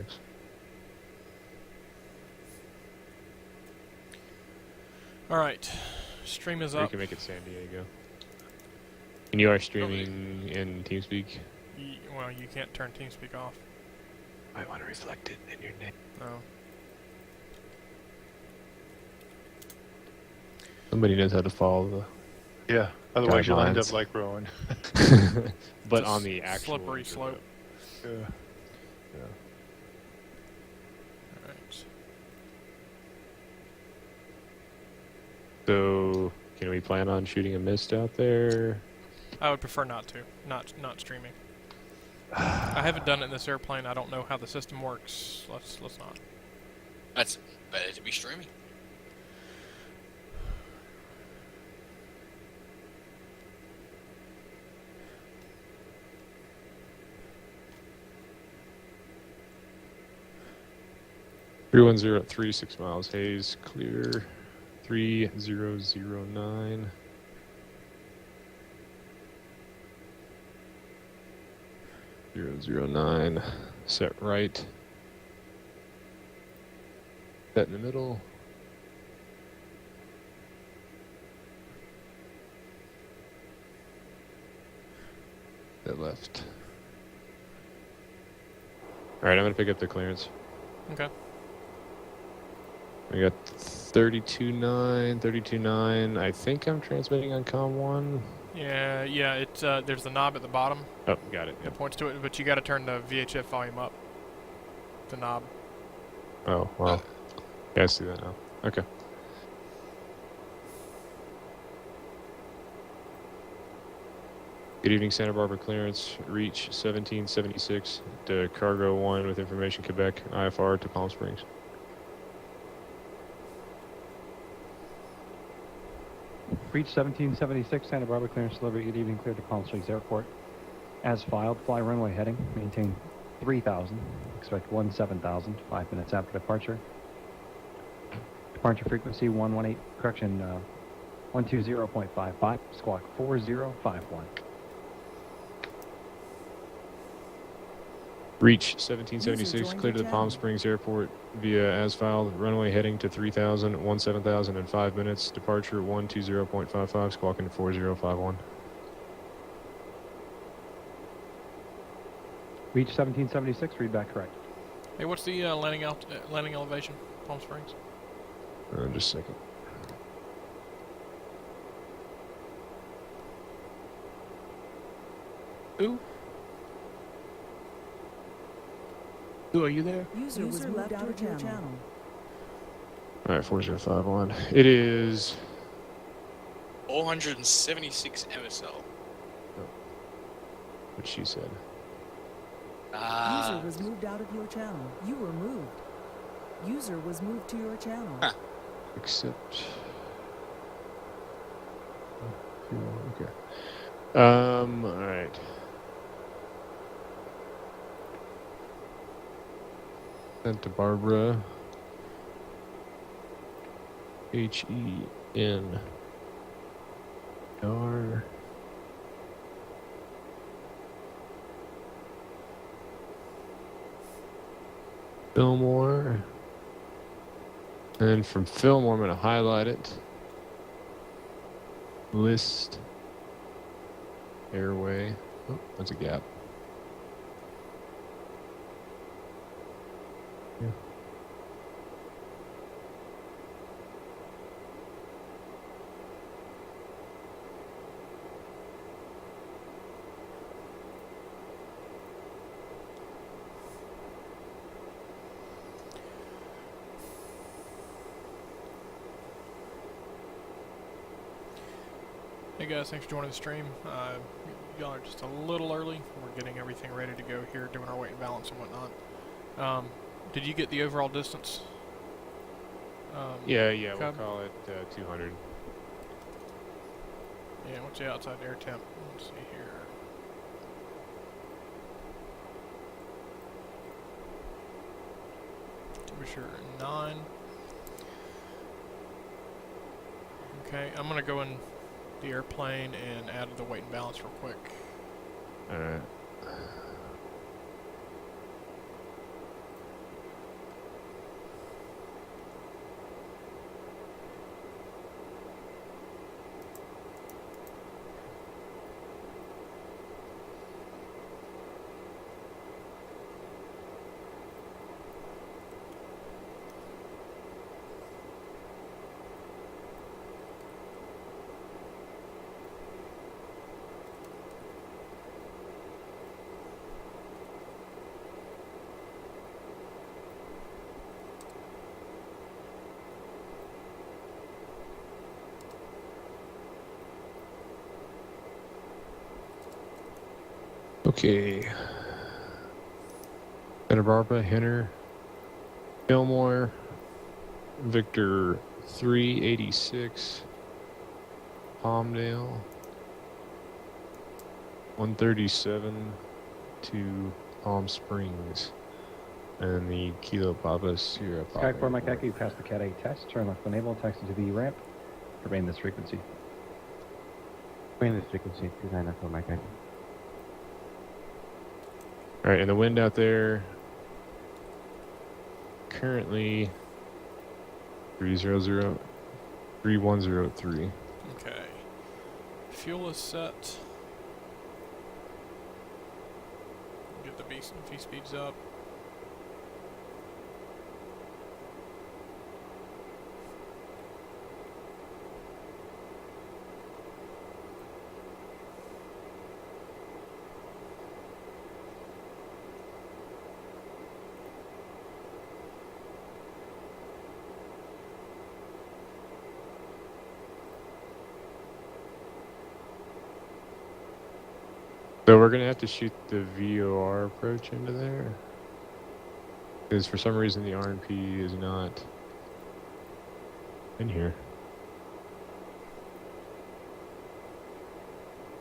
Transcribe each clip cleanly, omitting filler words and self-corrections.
Thanks. All right, stream is Or you up. can make it San Diego. And you are streaming in TeamSpeak? Well, you can't turn TeamSpeak off. I want to reflect it in your name. No. Somebody knows how to follow the... Yeah, otherwise you'll end up guidelines. like Rowan. But It's a on the actual... slippery slope. Yeah. Yeah. All right. So, can we plan on shooting a mist out there? I would prefer not to. Not streaming. I haven't done it in this airplane. I don't know how the system works. Let's not. That's better to be streaming. (310 3 6 miles). Haze clear. 3009. (009). Set right. Set in the middle. Set left. Alright, I'm gonna pick up the clearance. Okay. We got 32.9, 32.9. I think I'm transmitting on COM 1. Yeah. It's there's the knob at the bottom Oh, got it. that Yep. points to it, but you got to turn the VHF volume up. The knob. Oh, well. Yeah, I see that now. Okay. Good evening, Santa Barbara clearance. Reach 1776 to Cargo 1 with information Quebec, IFR to Palm Springs. Reach 1776, Santa Barbara clearance delivery. Good evening, clear to Palm Springs Airport. As filed, fly runway heading, maintain 3000, expect 17,000, 5 minutes after departure. Departure frequency 120.55, squawk 4051. Reach 1776, clear to the Palm Springs Airport via as filed, runway heading to 3000, 17,000 in 5 minutes, departure 120.55, squawking 4051. Reach 1776, read back correct. Hey, what's the landing elevation? Palm Springs. Just a second. Ooh. Ooh, are you there? User was moved out of your channel. Alright, 4051. It is 476 MSL. what she said. User was moved out of your channel. You were moved. User was moved to your channel. Huh. Except. Okay. Alright. Santa Barbara. HENR. Fillmore. And from Fillmore, I'm going to highlight it. List. Airway. Oh, that's a gap. Yeah. Hey guys, thanks for joining the stream. Y'all are just a little early. We're getting everything ready to go here, doing our weight and balance and whatnot. Did you get the overall distance? Yeah, we'll Cub? call it 200. Yeah, what's the outside air temp? Let's see here. Temperature 9. Okay, I'm gonna go in the airplane and add the weight and balance real quick. Alright. Okay. Santa Barbara, Henner, Fillmore, Victor 386, Palmdale, 137 to Palm Springs, and the Kilo Papa Sierra Papa. Sky 4 Mike Echo, you passed the Cat 8 test. Turn left when able, taxi to the ramp. Remain this frequency. Remain this frequency, 29 Echo Mike Echo. Alright, and the wind out there currently 3103. Okay. Fuel is set. Get the V speeds up. So we're gonna have to shoot the VOR approach into there, because for some reason the RNP is not in here.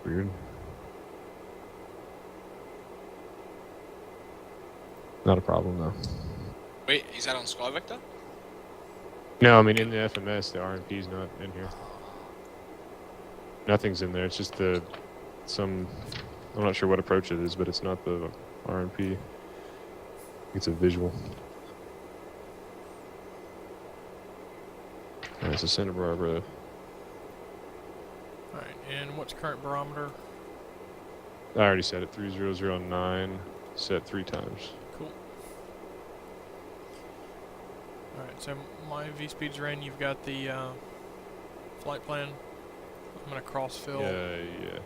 Weird. Not a problem though. Wait, is that on Sky Vector? No, I mean in the FMS the RNP is not in here. Nothing's in there. It's just some. I'm not sure what approach it is, but it's not the RNP. It's a visual. Alright, it's a Santa Barbara. Alright, and what's current barometer? I already said it, 3009, set 3 times. Cool. Alright, so my V speeds are in. You've got the flight plan. I'm gonna cross fill. Yeah.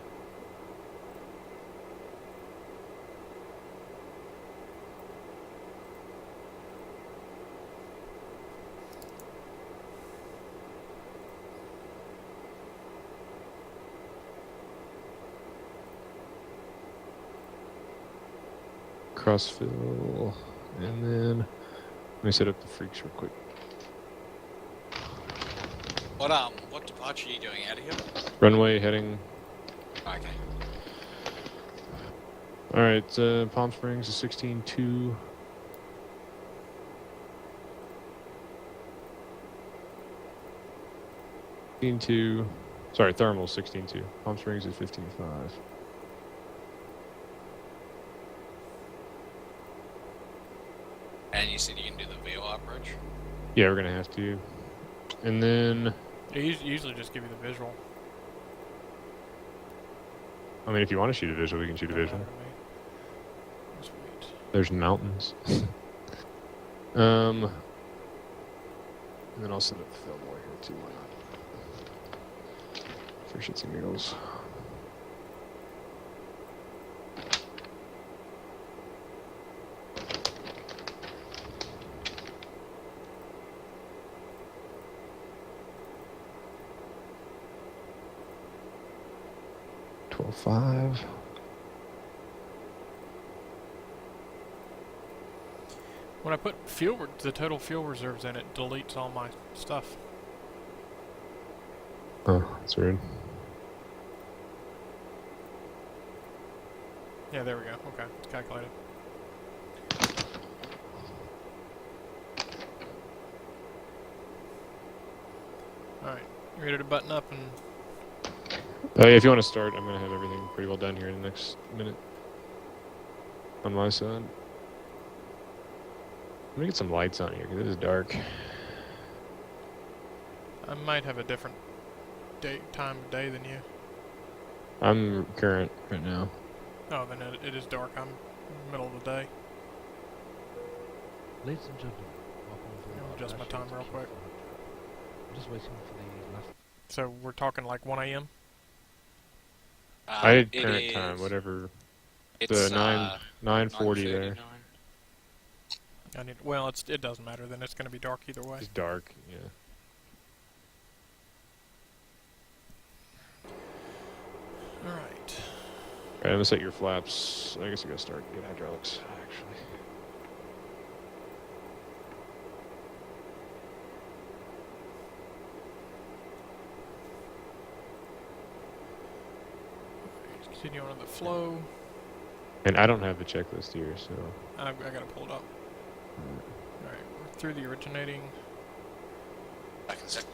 Crossfill, and then let me set up the freaks real quick. What departure are you doing out of here? Runway heading. Okay. All right, Palm Springs is 16.2. Sorry, thermal 16.2. Palm Springs is 15.5. And you said you can do the VOR approach? Yeah, we're gonna have to. And then, They usually just give you the visual. I mean, if you want to shoot a visual, we can shoot a Don't visual. matter to me. Sweet. There's mountains. And then I'll set up Fillmore here too. Why not? For shits and giggles. $12.5. When I put the total fuel reserves in, it deletes all my stuff. Oh, that's weird. Yeah, there we go. Okay, it's calculated. Alright, you ready to button up and... Yeah, if you want to start, I'm going to have everything pretty well done here in the next minute. On my side. Let me get some lights on here, because it is dark. I might have a different time of day than you. I'm current right now. Oh, then it is dark. I'm middle of the day. Ladies and gentlemen, welcome to I'll adjust my time real quick. I'm just waiting for the left. So we're talking like 1 a.m.? I did It current is- time, whatever. It's The 9:40 there. 9:39. Well, it doesn't matter. Then it's going to be dark either way. It's dark, yeah. All right. Alright, I'm gonna set your flaps. I guess I gotta start get hydraulics, actually. Continue on to the flow. And I don't have the checklist here, so. I gotta pull it up. Alright, we're through the originating. I can set.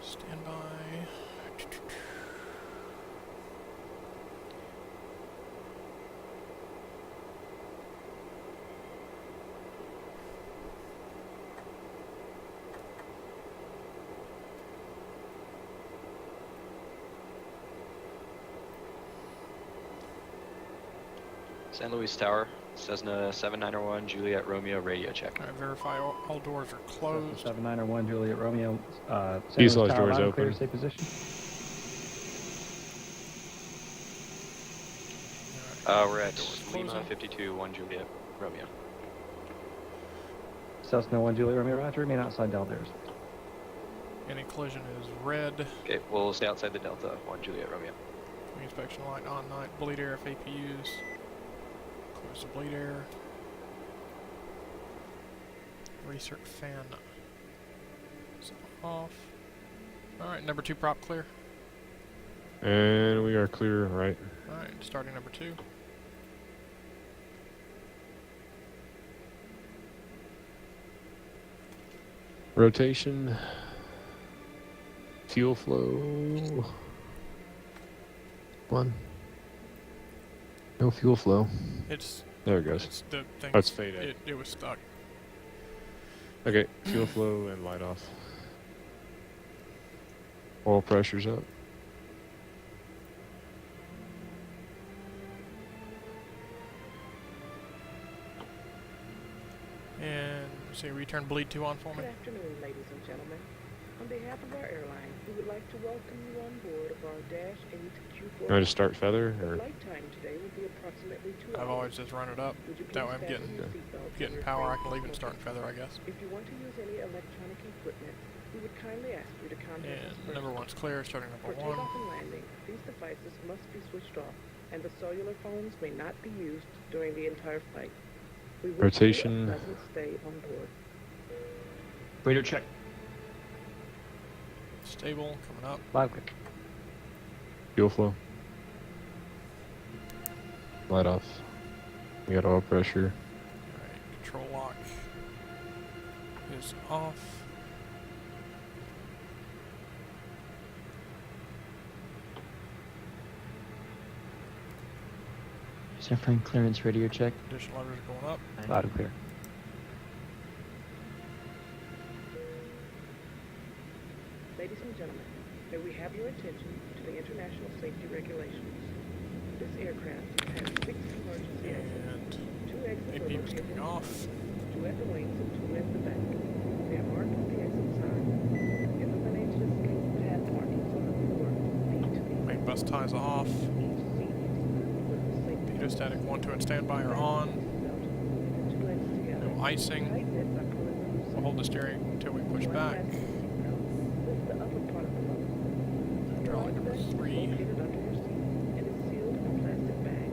Stand by. San Luis Tower, Cessna 7901, Juliet Romeo, radio check. Alright, verify all doors are closed. 7901 Juliet Romeo. San Fuselage Luis Tower, doors loud and clear, open. stay position. We're at Doors Lima closing. 52, 1 Juliet Romeo. Cessna 1 Juliet Romeo, roger. Remain outside Delta airs. Any collision is red. Okay, we'll stay outside the Delta, 1 Juliet Romeo. Inspection light on night. Bleed air if APUs. Close the bleed air. Recirc fan is off. Alright, number 2 prop clear. And we are clear, right? Alright, starting number 2. Rotation. Fuel flow. One. No fuel flow. It's There it goes. it's the thing. Oh, it's faded. It was stuck. Okay, fuel flow and light off. Oil pressure's up. And say return bleed 2 on for me. Good afternoon, ladies and gentlemen. On behalf of our airline, we would like to welcome you on board of our Dash 8 Q400. Can I just start feather or? Flight time today will be approximately 2 hours. I've always just run it up. Would you That way I'm please fasten getting your seatbelts and getting refrain power. I from can leave it smoking? starting feather, I guess. If you want to use any electronic equipment, we would kindly ask you to contact us And first. number 1's clear. Starting For number 1. takeoff and landing, these devices must be switched off, and the cellular phones may not be used during the entire flight. We wish Rotation. you a pleasant stay on board. Radio check. Stable coming up. Loud clear. Fuel flow. Light off. We got oil pressure. Alright, control lock is off. Suffering clearance radio check. Additional levers are going up. Loud and clear. Ladies and gentlemen, may we have your attention to the international safety regulations. This aircraft has 6 emergency exits. And 2 exits are APU's located coming off. 2 at the wings and 2 at the back. They are marked with the exit sign. Illuminated escape path markings on the floor lead to the Main bus ties off. each seat is equipped with a safety Pedostatic 1, 2 and standby are on. belt. 2 legs together. No icing. Tighten it by pulling the loose We'll hold the steering until we push One back. last seatbelt. Lift the upper part of the belt. Hydraulic number Vest is 3. located under your seat and is sealed in a plastic bag.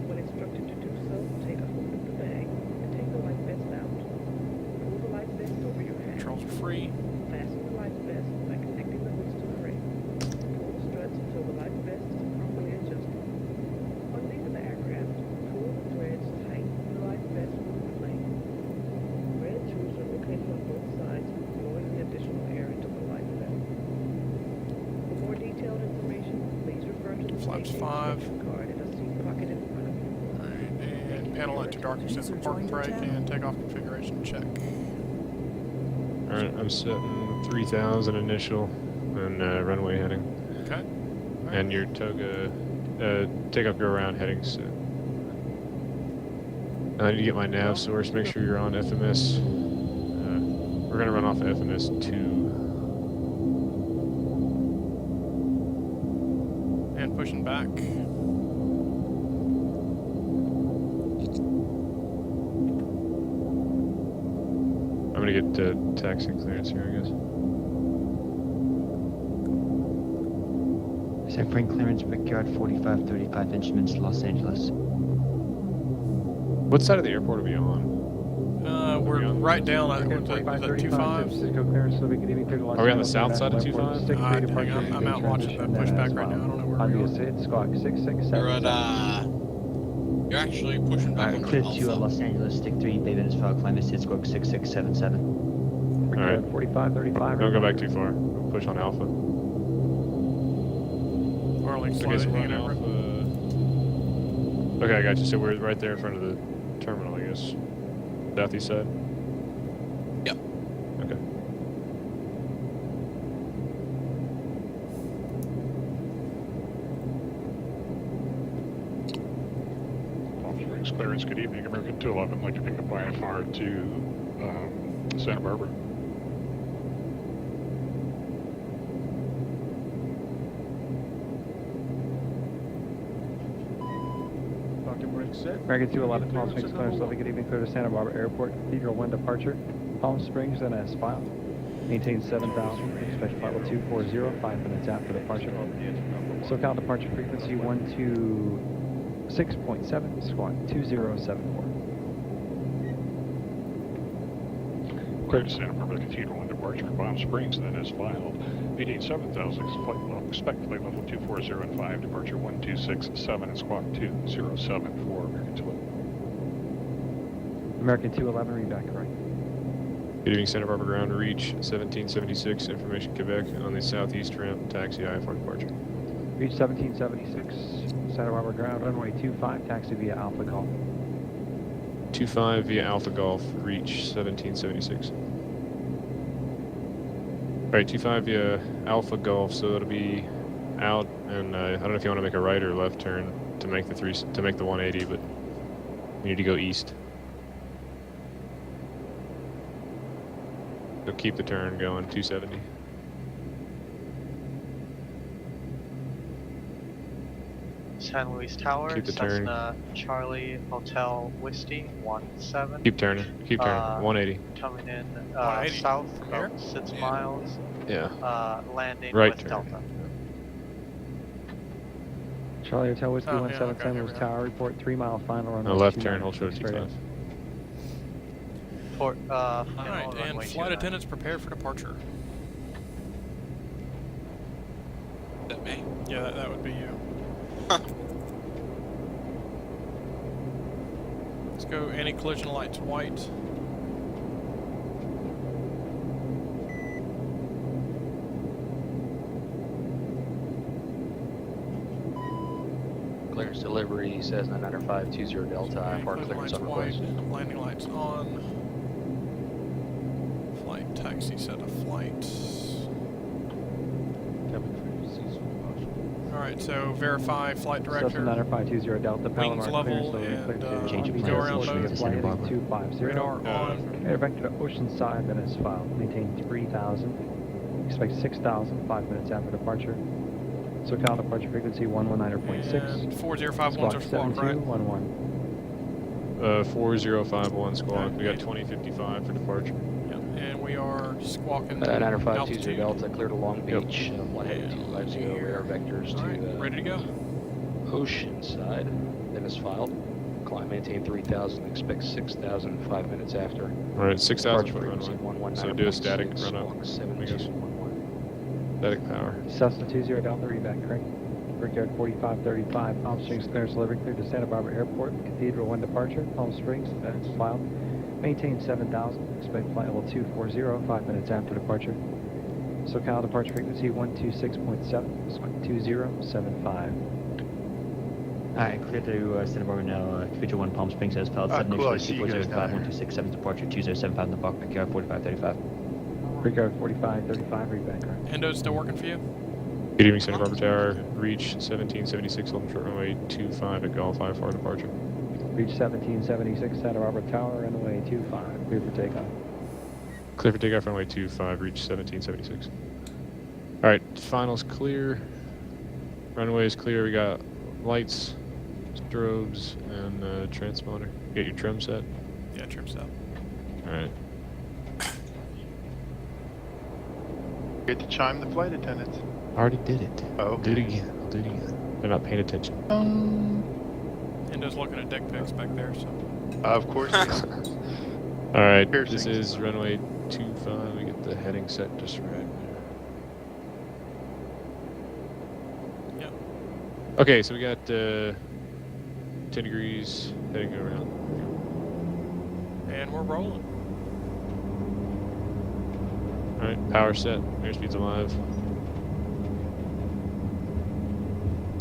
When instructed to do so, take a hold of the bag and take the life vest out. Pull the life vest over your head. Controls are free. Fasten the life vest by connecting the hooks to the frame. Pull the struts until the life vest is properly adjusted. On leaving the aircraft, pull the threads tight and the life vest will inflate. Red tubes are located on both sides, blowing the additional air into the life vest. For more detailed information, please refer to the Flaps safety 5. instruction card in a seat pocket in front of you. Alright, and panel light to dark except for User park joined your brake channel. and takeoff configuration check. Alright, I'm setting 3000 initial and runway heading. Okay. And your toga takeoff go around heading set. I need to get my nav source, make sure you're on FMS. We're gonna run off FMS 2. And pushing back. I'm gonna get taxi clearance here, I guess. San Fran clearance, Brickyard 4535 Instruments, Los Angeles. What side of the airport are we on? We're on right down at Okay, what's that, is that 4535 San 25? Francisco clearance, so we can even clear to Los Are we on the Angeles south side of International Airport. 25? Stick 3 departure. I'm out watching the pushback right now. I don't know where we On are. the Sid, Squawk 667. You're at, you're actually pushing back Alright, over clear to to Alpha. Los Angeles, stick 3, Bay Venice File, climb to Sid Squawk 6677. Brickyard 4535. Don't go back too far. We'll push on Alpha. Or like Okay, slide so it, we're hanging on over it. Alpha. Okay, I got you. So we're right there in front of the terminal, I guess. Southeast side. Yep. Okay. Palm Springs clearance, good evening. American 211, I'd like to pick up IFR to Santa Barbara. American 211, Palm Springs clearance, so we can even clear to Santa Barbara Airport. Cathedral 1 departure. Palm Springs and as filed. Maintain 7,000. Expect flight level 240, 5 minutes after departure. SoCal departure frequency 126.7, squawk 2074. Clear to Santa Barbara Cathedral 1 departure, Palm Springs, then as filed. Maintain 7,000, expect flight level 240 and 5, departure 1267 and squawk 2074, American 211. American 211, read back correct. Good evening, Santa Barbara ground. Reach 1776, information Quebec on the southeast ramp. Taxi IFR departure. Reach 1776, Santa Barbara ground, runway 25, taxi via Alpha Golf. 25 via Alpha Golf. Reach 1776. All right, 25 via Alpha Golf. So it'll be out, and I don't know if you want to make a right or left turn to make the 180, but you need to go east. So keep the turn going, 270. San Luis Tower, Keep the turn. Cessna Charlie Hotel Whiskey 17. Keep turning, 180. Coming in 180. south Here? about 6 miles. Yeah. Landing Right with turn. Delta. Charlie Hotel Whiskey Oh, 17, yeah, okay, San here Luis we Tower, report 3 mile final runway. No, left 29, turn, hold short straight 25. Port, Alright, and runway flight 29. attendants prepare for departure. Is that me? Yeah, that would be you. Let's go anti-collision lights white. Clearance delivery says 99520 Delta, Okay, IFR collision clearance lights on white, request. landing lights on. Flight taxi set of flight. Alright, so verify flight Cessna director. 90520 Delta, Wings Palomar level clear, so and, clear to Change of Long plans, Beach go around Airport, mode. make a flight heading 250. Radar on. Air vector to Oceanside, then as filed. Maintain 3,000. Expect 6,000, 5 minutes after departure. SoCal departure frequency 119.6. And 4051's our squawk, right? 7211. 4051 squawk. We got 2055 for departure. Yep, and we are squawking 99520 altitude. Delta, clear to Long Beach, 18250, radar vectors Alright, to ready to go. Oceanside, then is filed. Climb, maintain 3,000, expect 6,000, 5 minutes after. All right, 6,000 foot Frequency runway. So do a static 119.6, run up. squawk I guess. 7211. Static power. Cessna 20 Delta, read back correct. Brickyard 4535, Palm Springs clearance delivery clear to Santa Barbara Airport. Cathedral 1 departure, Palm Springs, that's filed. Maintain 7,000, expect flight level 240, 5 minutes after departure. SoCal departure frequency 126.7, squawk 2075. Alright, clear to Santa Barbara now, Cathedral 1 Palm Springs as filed, 7 cool, I X see you guys 405 down 1267, departure 2075 in the park, Brickyard 4535. Brickyard 4535, read back correct. Endo's still working for you? Good evening, Santa Barbara Tower. Reach 1776, hold short runway 25 at Golf IFR departure. Reach 1776, Santa Barbara Tower, runway 25, clear for takeoff. Clear for takeoff, runway 25, reach 1776. Alright, finals clear. Runway is clear. We got lights, strobes, and transponder. Get your trim set. Yeah, trim set. Alright. Get to chime the flight attendants. Already did it. Oh, I'll do it again. I'll do it again. They're not paying attention. And just looking at deck pics back there, so. Of course. Alright, this is runway 25. We get the heading set just right there. Yep. Okay, so we got 10 degrees heading around. And we're rolling. Alright, power set. Airspeed's alive.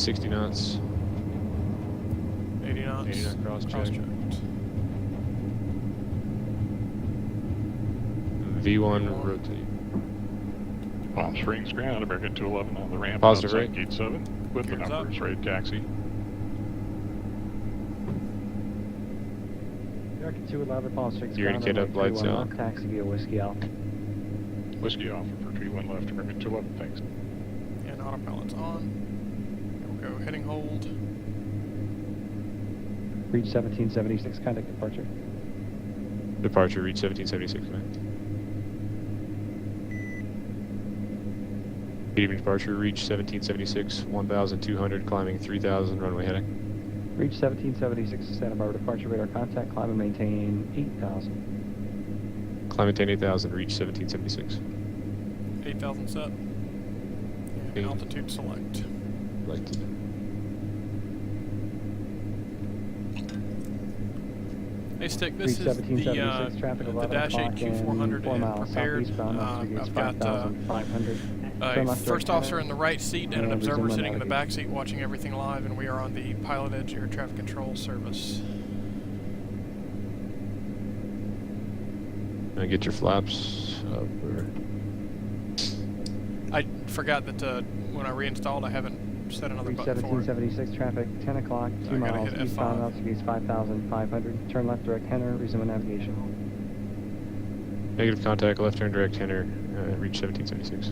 60 knots. 80 knots. 80 knot cross check. V1 rotate. Palm Springs ground, American 211 on the ramp. Positive outside rate. Gate 7 with Gears the numbers up. ready taxi. American 211, Palm Springs You're ground, gonna get runway up, lights 31 out. left, taxi via Whiskey Alpha. Whiskey Alpha for 31 left, American 211, thanks. And autopilot's on. We'll go heading hold. Reach 1776, contact departure. Departure, reach 1776, man. Good evening, departure, reach 1776, 1200, climbing 3000, runway heading. Reach 1776, stand by departure radar contact, climb and maintain 8000. Climb maintain 8000, reach 1776. 8,000 set. And Okay. altitude select. Selected. Hey Stick, Reach this is 1776, traffic the 11 Dash 8 o'clock and Q400 4 and miles prepared. southeastbound, altitude I've got 5,500. a Turn left first direct officer heading in the right seat and an and observer resume sitting in the back navigation. seat watching everything live, and we are on the PilotEdge air traffic control service. Get your flaps up. Or... I forgot that when I reinstalled, I haven't set another Reach button for it. 1776, traffic 10 o'clock, I 2 gotta miles hit eastbound, F5. altitude 5,500. Turn left direct header, resume navigation. Negative contact, left turn, direct header, reach 1776.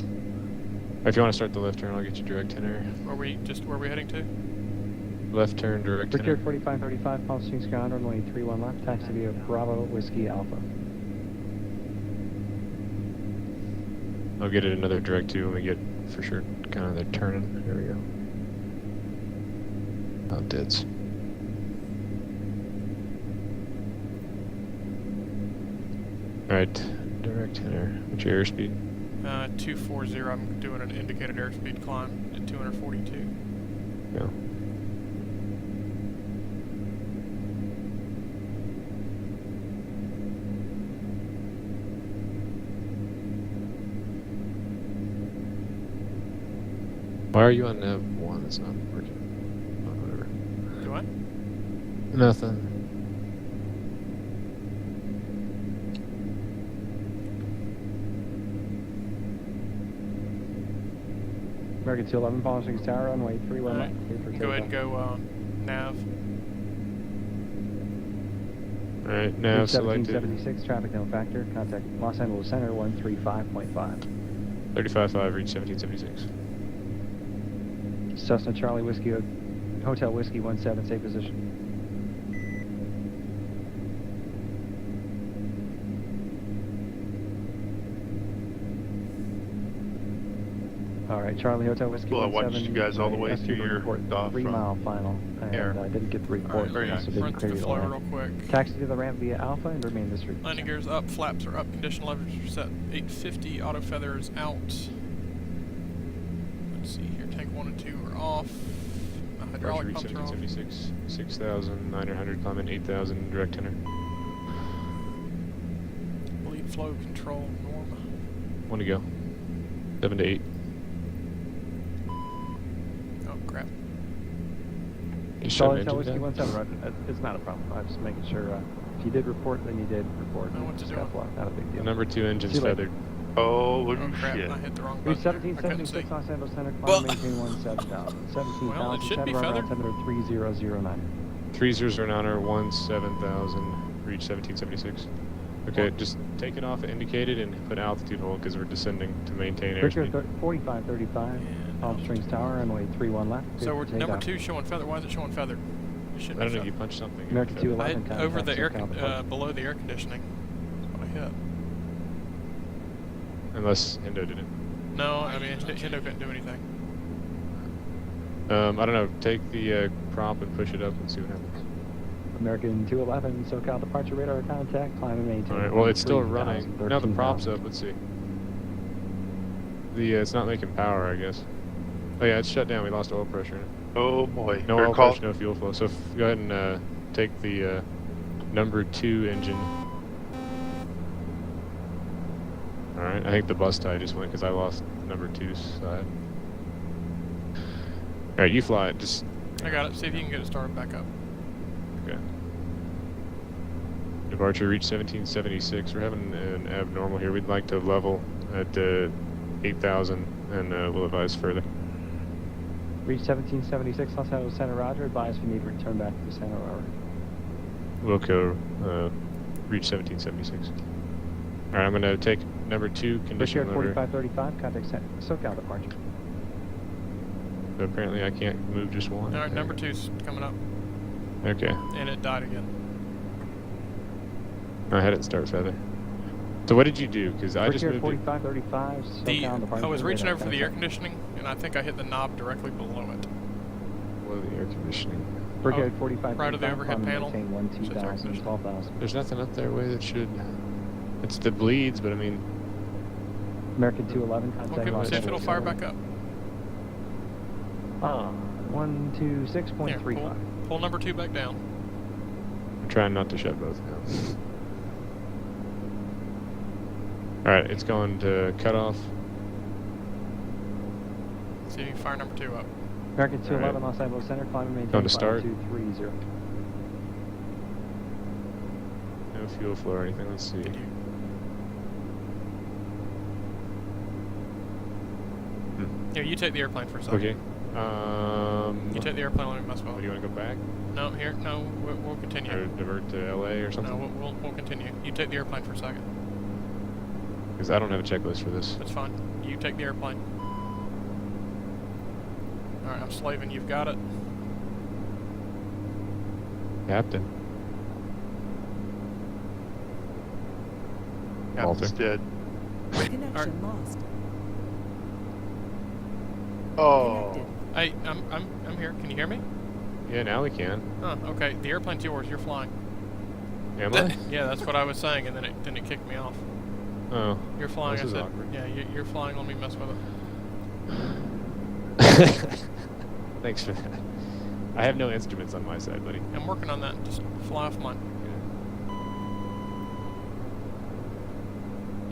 If you want to start the left turn, I'll get you direct header. Where we heading to? Left turn, direct Procure header. 4535, Palm Springs ground, runway 31 left, taxi via Bravo, Whiskey Alpha. I'll get it another direct too when we get for sure kind of the turning. There we go. Oh, deads. Alright, direct header. What's your airspeed? 240. I'm doing an indicated airspeed climb at 242. No. Why are you on nav 1? It's not working. Oh, whatever. Do what? Nothing. American 211, Palm Springs Tower, runway 31 Alright. left. Clear for Go ahead and takeoff. go nav. Alright, nav Reach selected. 1776, traffic no factor. Contact Los Angeles Center 135.5. 35.5, reach 1776. Cessna Charlie Whiskey, Hotel Whiskey 17, stay position. Alright, Charlie Hotel Whiskey Well, I 17. watched you guys all the way asked through you to your report doff 3 from mile final, and air. I didn't get the report, Alright, very nice. so didn't front to clear the you flow the real ramp. quick. Taxi to the ramp via Alpha and remain this route. Landing gears up, flaps are up, condition levers are set 850, auto feathers out. Let's see here, tank 1 and 2 are off. Departure, Hydraulic reach pumps are off. 1776. 6,900, climbing 8,000, direct header. Bleed flow control norm. 1 to go. 7 to 8. Oh crap. Just shut Charlie an Hotel engine Whiskey down. 17, right? It's not a problem. I'm just making sure if you did report, then you did report. Know what to Just do. FYI, not a big deal. Number 2 engine's See you later. feathered. Oh, Oh crap, shit. I hit the wrong Reach button. I couldn't see. 1776 Los Angeles Center, Well- climb maintain 17,000. 17,000, Well, it should be feathered. 3009. 3009 or 17,000, reach 1776. Okay, just take it off indicated and put altitude hold because we're descending to maintain Brickyard airspeed. 4535, Palm Springs Tower, runway 31 left. So we're cleared for number takeoff. 2 showing feather. Why is it showing feather? It I shouldn't don't be know if you feather. punched something. in American the 211 I hit over the air, contact below the air conditioning. That's what I hit. Unless Hendo did it. No, I mean, Hendo couldn't do anything. I don't know. Take the prop and push it up and see what happens. American 211, SoCal departure radar contact, climb and maintain. Alright, well it's still running. 13,000. Now the prop's up, let's see. It's not making power, I guess. Oh yeah, it's shut down, we lost oil pressure in it. Oh boy. No Better oil call- pressure, no fuel flow. So go ahead and take the number 2 engine. Alright, I think the bus tie just went because I lost number 2's side. Alright, you fly it, just... I got it. See if you can get it started back up. Okay. Departure reach 1776. We're having an abnormal here. We'd like to level at 8,000 and we'll advise further. Reach 1776, Los Angeles Center, roger. Advise if you need to return back to Santa Barbara. Wilco, reach 1776. Alright, I'm going to take number 2, condition Brickyard loader. 4535, contact SoCal departure. So apparently I can't move just one. Alright, number 2's coming up. Okay. And it died again. I had it start feather. So what did you do? Because I just Brickyard moved it. 4535, SoCal departure. I was reaching radar over for the air contact. conditioning, and I think I hit the knob directly below it. Below the air conditioning. Brickyard 4535, right of the overhead climb and panel. maintain 1, Says air 2,000, conditioning. 12,000. There's nothing up there way that should... It's the bleeds, but I mean... American 211, contact Okay, Los see if it'll Angeles fire Center. back up. 126.35. Pull number 2 back down. I'm trying not to shut both down. Alright, it's going to cut off. See if you can fire number 2 up. American 211, Alright. Los Angeles Center, climb and maintain Going to start. 5230. No fuel flow or anything. Let's see. Here, you take the airplane for a second. Okay. You take the airplane, let me mess with Do it. you want to go back? No, here, no, we'll continue. Or divert to LA or something? No, we'll continue. You take the airplane for a second. Because I don't have a checklist for this. That's fine. You take the airplane. Alright, I'm slaving. You've got it. Captain. Captain's dead. Connection lost. Oh. Connected. Hey, I'm here. Can you hear me? Yeah, now we can. Oh, okay. The airplane's yours. You're flying. Am I? Yeah, that's what I was saying, and then it kicked me off. Oh. You're flying. This I is said, awkward. yeah, you're flying. Let me mess with it. Thanks for that. I have no instruments on my side, buddy. I'm working on that. Just fly off mine.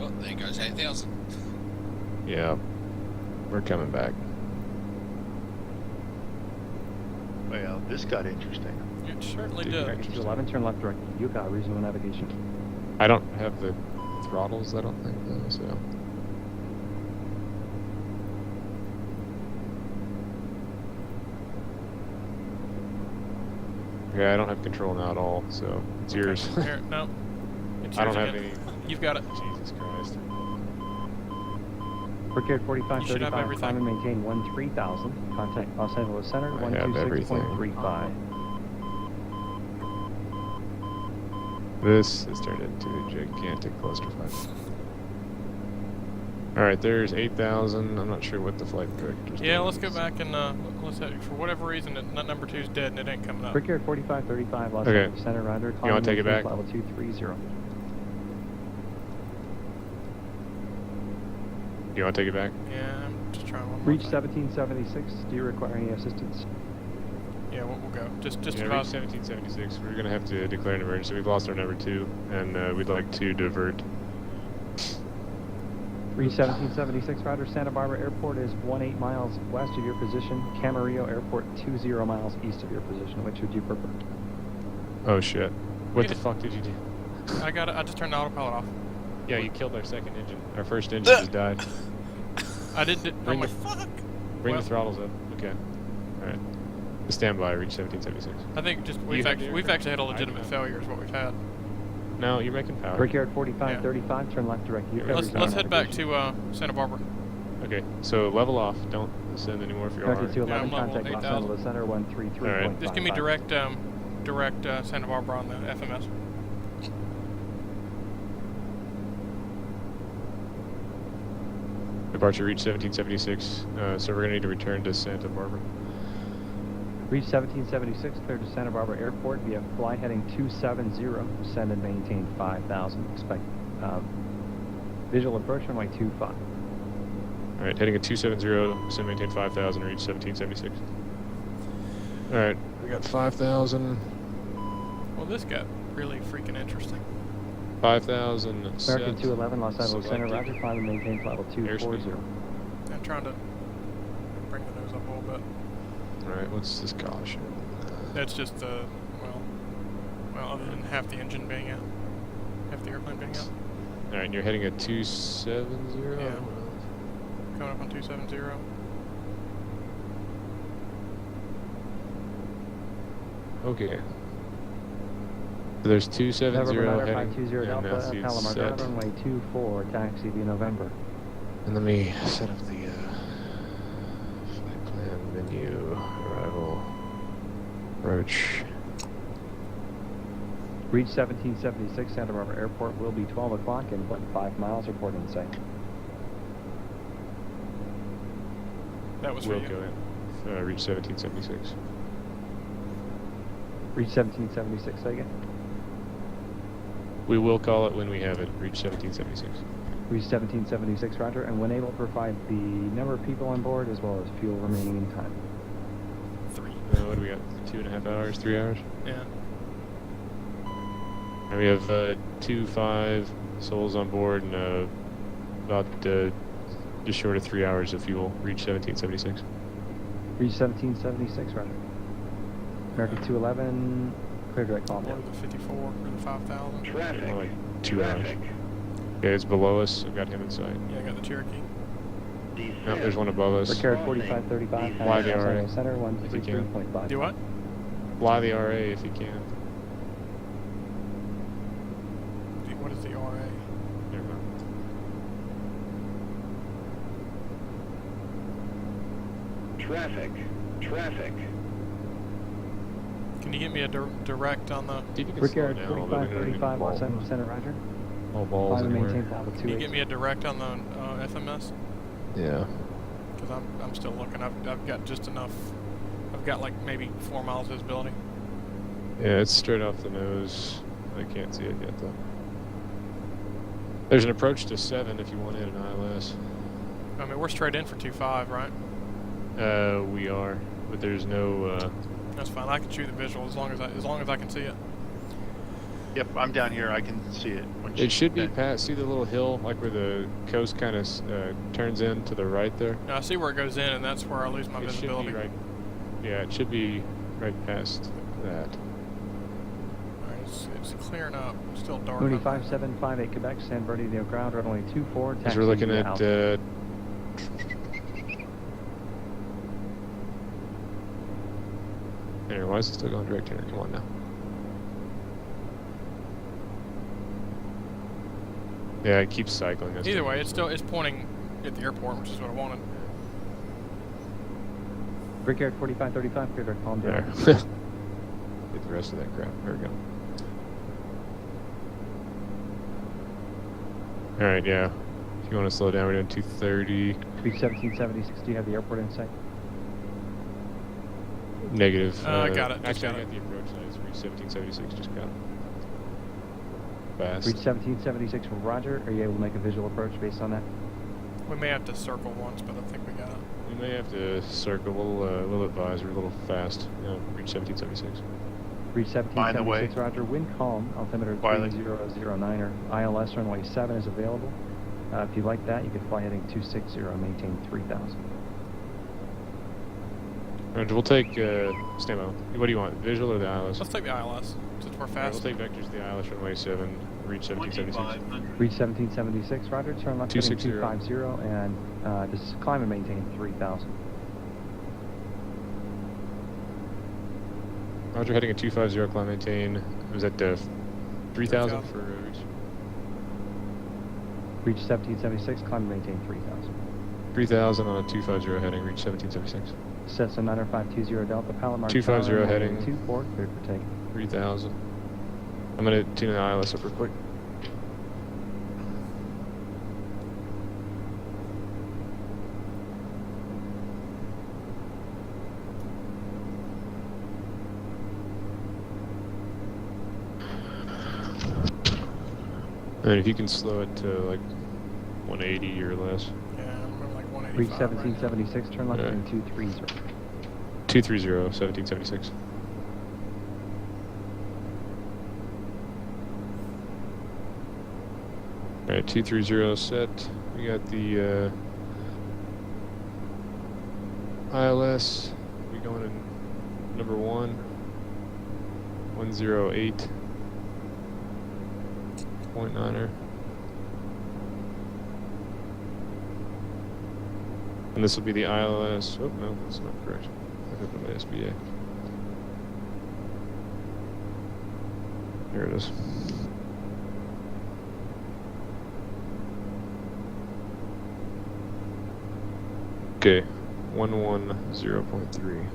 Oh, there goes 8,000. Yeah. We're coming back. Well, this got interesting. It certainly Dude, did. American 211, turn left direct to Utah, reasonable navigation. I don't have the throttles, I don't think, though, so... Yeah, I don't have control now at all, so it's yours. Here, no. It's I don't yours have again. any... You've got it. Jesus Christ. Brickyard You should have 4535, everything. climb and maintain 13000. Contact Los Angeles Center, I have everything. 126.35. This has turned into a gigantic clusterfuck. Alright, there's 8,000. I'm not sure what the flight director's Yeah, doing. let's go back and let's have, for whatever reason, number 2's dead and it ain't coming up. Brickyard 4535, Los Okay. Angeles Center, roger. You wanna take it back? Level 230. You want to take it back? Yeah, I'm just trying one more Reach time. 1776. Do you require any assistance? Yeah, we'll go. Just Yeah, about. reach 1776. We're going to have to declare an emergency. We've lost our number 2, and we'd like to divert. Reach 1776, roger. Santa Barbara Airport is 18 miles west of your position. Camarillo Airport 20 miles east of your position. Which would you prefer? Oh, shit. What Get the it. fuck did you do? I got it. I just turned the autopilot off. Yeah, you killed our second engine. Our first engine just died. I didn't. Oh Bring my the- fuck! Bring Well- the throttles up. Okay. Alright. Stand by, reach 1776. I think just You we've have actually the we've aircraft? actually had a I do legitimate not. failure is what we've had. No, you're making power. Brickyard 4535, turn left direct. Let's head back to Santa Barbara. Okay, so level off. Don't ascend anymore for your Directed to R. 11, I'm level contact Los 8,000. Angeles Center 133.55. Alright. Just give me direct Santa Barbara on the FMS. Departure reach 1776, so we're going to need to return to Santa Barbara. Reach 1776, cleared to Santa Barbara Airport via flight heading 270, send and maintain 5,000. Expect visual approach runway 25. Alright, heading at 270, send maintain 5,000, reach 1776. Alright, we got 5,000. Well, this got really freaking interesting. 5,000 American set. 211, Los Angeles Center, Selected. roger, climb and maintain flight level 240. I'm trying to bring the nose up a little bit. Alright, what's this caution? That's just well, other than half the engine being out, half the airplane being out. Alright, and you're heading at 270? Yeah. Coming up on 270. Okay. So there's 270 November heading. 520 and Delta, that's the Palomar, set. runway 24, taxi via November. And let me set up the flight plan menu, arrival, approach. Reach 1776, Santa Barbara Airport will be 12 o'clock in 5 miles, report in sight. That was Will for you. go in. Reach 1776. Reach 1776, say again. We will call it when we have it. Reach 1776. Reach 1776, roger, and when able, provide the number of people on board as well as fuel remaining in time. 3. What do we got? 2.5 hours? 3 hours? Yeah. And we have 2.5 souls on board and about just short of 3 hours of fuel. Reach 1776. Reach 1776, roger. American 211, clear direct call. Or the 54 or the 5,000. Yeah, like 2 hours. Okay, it's below us. I've got him in sight. Yeah, I got the Cherokee. No, there's one above us. Brickyard 4535, Fly the Los RA. Angeles Center, if you can. 133.5. Do what? Fly the RA if you can. What is the RA? Never mind. Traffic. Can you get me a direct on the... See if you can Brickyard slow down a little bit. 4535, Los Angeles Center, roger. All balls Climb and anywhere. maintain flight level Can you 28. get me a direct on the FMS? Yeah. Because I'm still looking. I've got just enough. I've got like maybe 4 miles visibility. Yeah, it's straight off the nose. I can't see it yet though. There's an approach to 7 if you want to hit an ILS. I mean, we're straight in for 2.5, right? We are, but there's no. That's fine. I can shoot the visual as long as I can see it. Yep, I'm down here. I can see it. It should be past. See the little hill, like where the coast kind of turns in to the right there. Now, I see where it goes in, and that's where I lose my It should be visibility. right. Yeah, it should be right past that. Alright, it's clearing up. It's still dark. Mooney up there. 5758 Quebec, San Bernardino ground, runway 24, Because taxi we're looking via at. Alpha. Here, why is it still going direct here? Come on now. Yeah, it keeps cycling. That's Either way, it's pointing at the airport, which is what I wanted. Brickyard 4535, clear direct calm there. down. Get the rest of that crap. There we go. Alright, yeah. If you want to slow down, we're doing 230. Reach 1776, do you have the airport in sight? Negative. I got it. Actually, Just got I it. got the approach size. Reach 1776. Just got it. Fast. Reach 1776, roger. Are you able to make a visual approach based on that? We may have to circle once, but I think we got it. We may have to circle. We'll advise. We're a little fast. Reach 1776. Reach By the way. 1776, roger. Wind calm, altimeter Wiley. 3009 or ILS runway 7 is available. If you like that, you can fly heading 260, maintain 3000. Alright, we'll take, stand by. What do you want, visual or the ILS? Let's take the ILS, since we're Alright, fast. we'll take vectors to the ILS runway 7, reach 1776. Reach 1776, roger. Turn left heading 260. 250 and just climb and maintain 3000. Roger, heading at 250, climb maintain. Was that 3,000 for reach. Reach 1776, climb and maintain 3,000. 3,000 on a 250 heading, reach 1776. Cessna 90520 Delta, pallet mark 250 tower, heading. 24, cleared for take. 3,000. I'm gonna tune the ILS up real quick. And if you can slow it to like 180 or less. Yeah, I'm like 185. Reach 1776, turn left Yeah. heading 230. 230, 1776. Alright, 230 set. We got the ILS. We going in number 1. 108.9er. And this will be the ILS. Oh, no, that's not correct. I hooked up my SBA. Here it is. Okay, 110.3.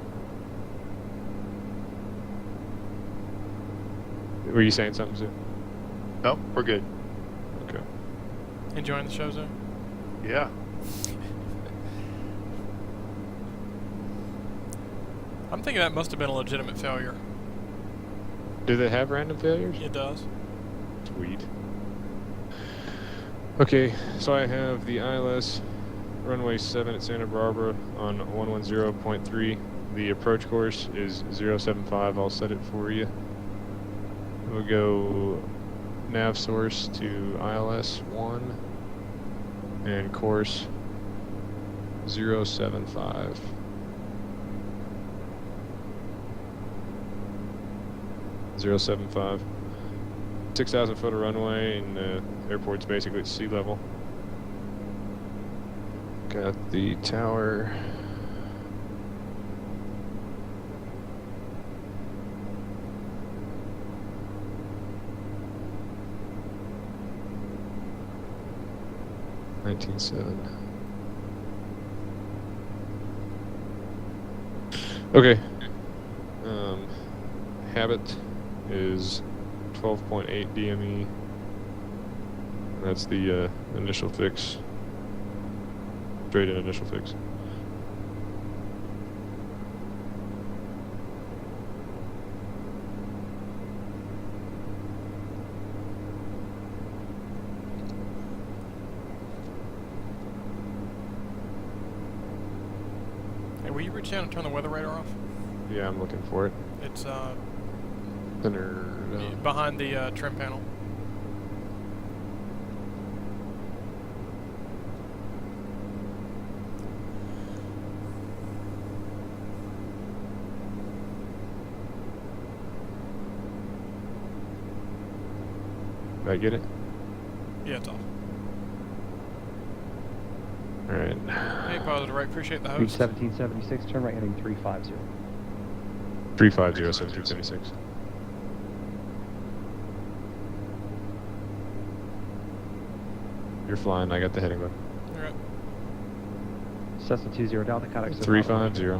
Were you saying something, Sue? Nope, we're good. Okay. Enjoying the show, Zoe? Yeah. I'm thinking that must have been a legitimate failure. Do they have random failures? It does. Sweet. Okay, so I have the ILS runway 7 at Santa Barbara on 110.3. The approach course is 075. I'll set it for you. We'll go nav source to ILS 1 and course 075. Zero 075. 6,000 foot of runway, and the airport's basically at sea level. Got the tower. $19.7. Okay. Habit is 12.8 DME. That's the initial fix. Straight in initial fix. Hey, will you reach down and turn the weather radar off? Yeah, I'm looking for it. It's Thinner down. behind the trim panel. Did I get it? Yeah, it's off. Alright. Hey, positive right. Appreciate the Reach host. 1776, turn right heading 350. 350, 1776. You're flying, I got the heading button. Alright. Cessna 20 Delta, contact 350.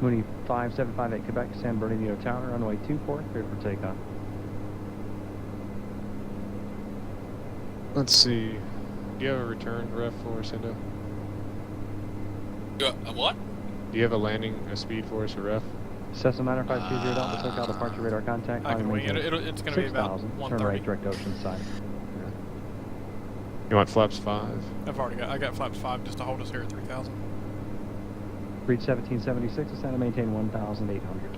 Mooney 5758 Quebec, San Bernardino Tower, runway 24, cleared for takeoff. Let's see. Do you have a return ref for us, Indo? A what? Do you have a landing, a speed for us, a ref? Cessna 9520 Delta, SoCal departure radar contact. I can wing it. maintain It's going to be about 6,000, turn 130. right, direct ocean side. You want flaps 5? I got flaps 5 just to hold us here at 3,000. Reach 1776, ascend and maintain 1,800.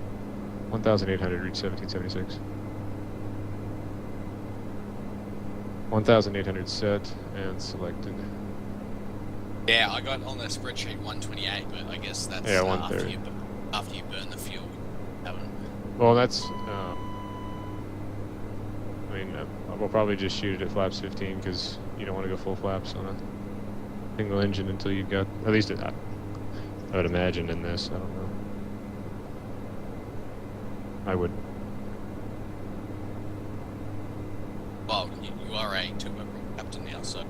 1,800, reach 1776. 1,800 set and selected. Yeah, I got on the spreadsheet 128, but I guess that's Yeah, after you burn the fuel. Haven't. Well, that's, I mean, we'll probably just shoot it at flaps 15 because you don't want to go full flaps on a single engine until you've got, at least I would imagine in this, I don't know. I would. Well, you are a two-member captain now, so.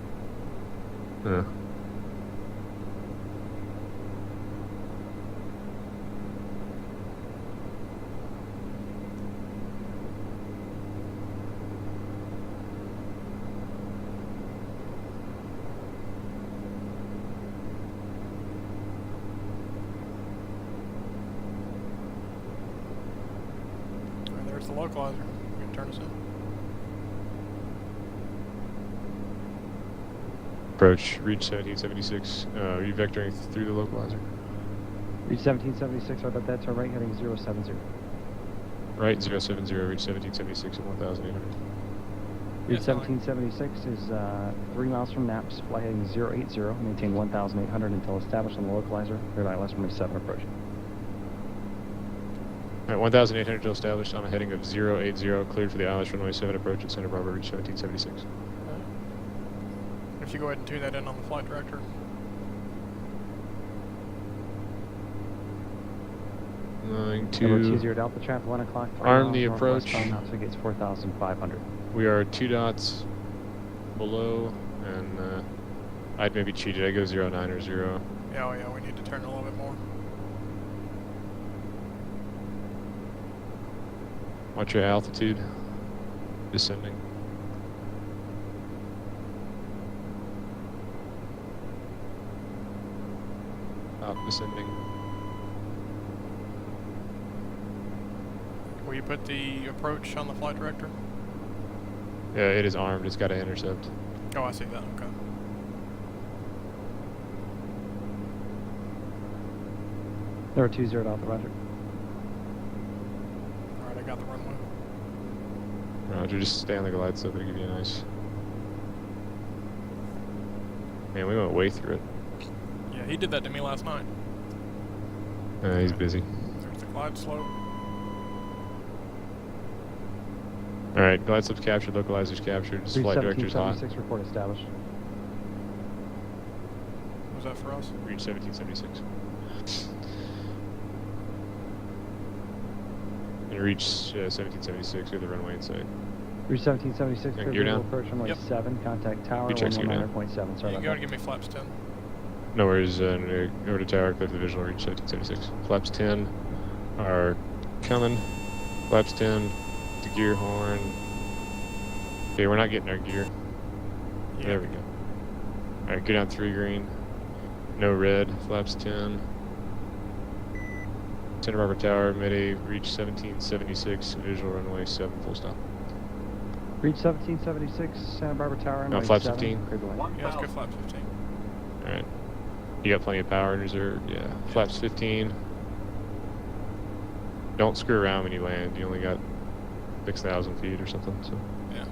Yeah. Alright, there's the localizer. You can turn us in. Approach, reach 1776. Are you vectoring through the localizer? Reach 1776, right at that turn right, heading 070. Right, 070, reach 1776 at 1800. Reach 1776 is 3 miles from Naps, fly heading 080, maintain 1800 until established on the localizer, cleared ILS runway 7 approaching. Alright, 1800 till established on a heading of 080, cleared for the ILS runway 7 approach at Santa Barbara, reach 1776. If you go ahead and tune that in on the flight director. Going Number to 20 Delta trap, 1 o'clock. arm the approach. Altitude gates 4,500. We are 2 dots below, and I'd maybe cheat it. I go 09 or 0. Yeah, oh yeah, we need to turn a little bit more. Watch your altitude. Descending. Up, descending. Will you put the approach on the flight director? Yeah, it is armed. It's got to intercept. Oh, I see that. Okay. Number 20 Delta, roger. Alright, I got the runway. Roger, just stay on the glide slope. It'll give you a nice... Man, we went way through it. Yeah, he did that to me last night. He's busy. There's the glide slope. Alright, glide slope's captured, localizer's captured, just flight director's hot. 1776 report established. Was that for us? Reach 1776. And reach 1776 with the runway inside. Reach 1776, Yeah, clear gear visual down. approach runway 7, contact tower Rechecks gear down. 119.7. Sorry You about can go that. and give me flaps 10. No worries, over to tower, clear for the visual, reach 1776. Flaps 10 are coming. Flaps 10 to gear horn. Okay, we're not getting our gear. Yeah. There we go. Alright, go down 3 green. No red, flaps 10. Santa Barbara Tower, Mayday, reach 1776, visual runway 7, full stop. Reach 1776, Santa Barbara Tower. No, runway flaps 7, 15. cleared to land. Yeah, let's go flaps 15. Alright. You got plenty of power in reserve? Yeah. Flaps 15. Don't screw around when you land. You only got 6,000 feet or something, so. Yeah.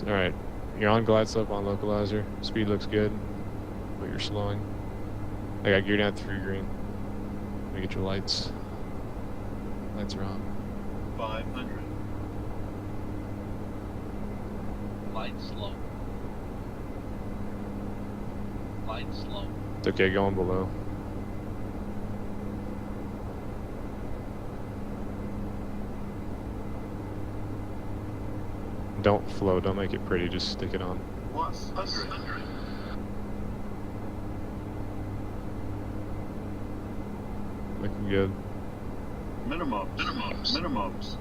Alright. You're on glide slope on localizer. Speed looks good, but you're slowing. I got gear down 3 green. Let me get your lights. Lights are on. 500. Light slow. Light slow. It's okay, going below. Don't flow, don't make it pretty, just stick it on. 100. Looking good. Minimums.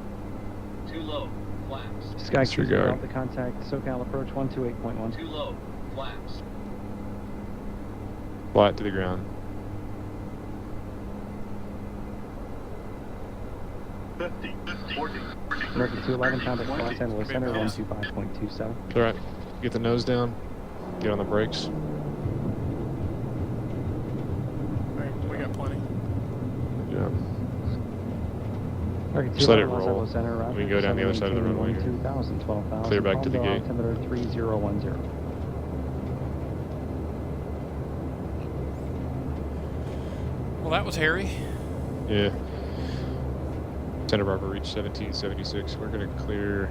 Too low. Flaps. Sky Disregard. Delta contact SoCal approach 128.1. Too low. Flaps. Flat to the ground. 50. 40. American 211 contact Los Angeles Center 125.27. It's alright. Get the nose down. Get on the brakes. Alright, we got plenty. Good job. American Just let it 211 Los roll. Angeles Center, We can go down the other side of the runway here. 2,000, 12,000. Clear back to the Palmdale, gate. Altimeter 3010. Well, that was hairy. Yeah. Santa Barbara reach 1776. We're going to clear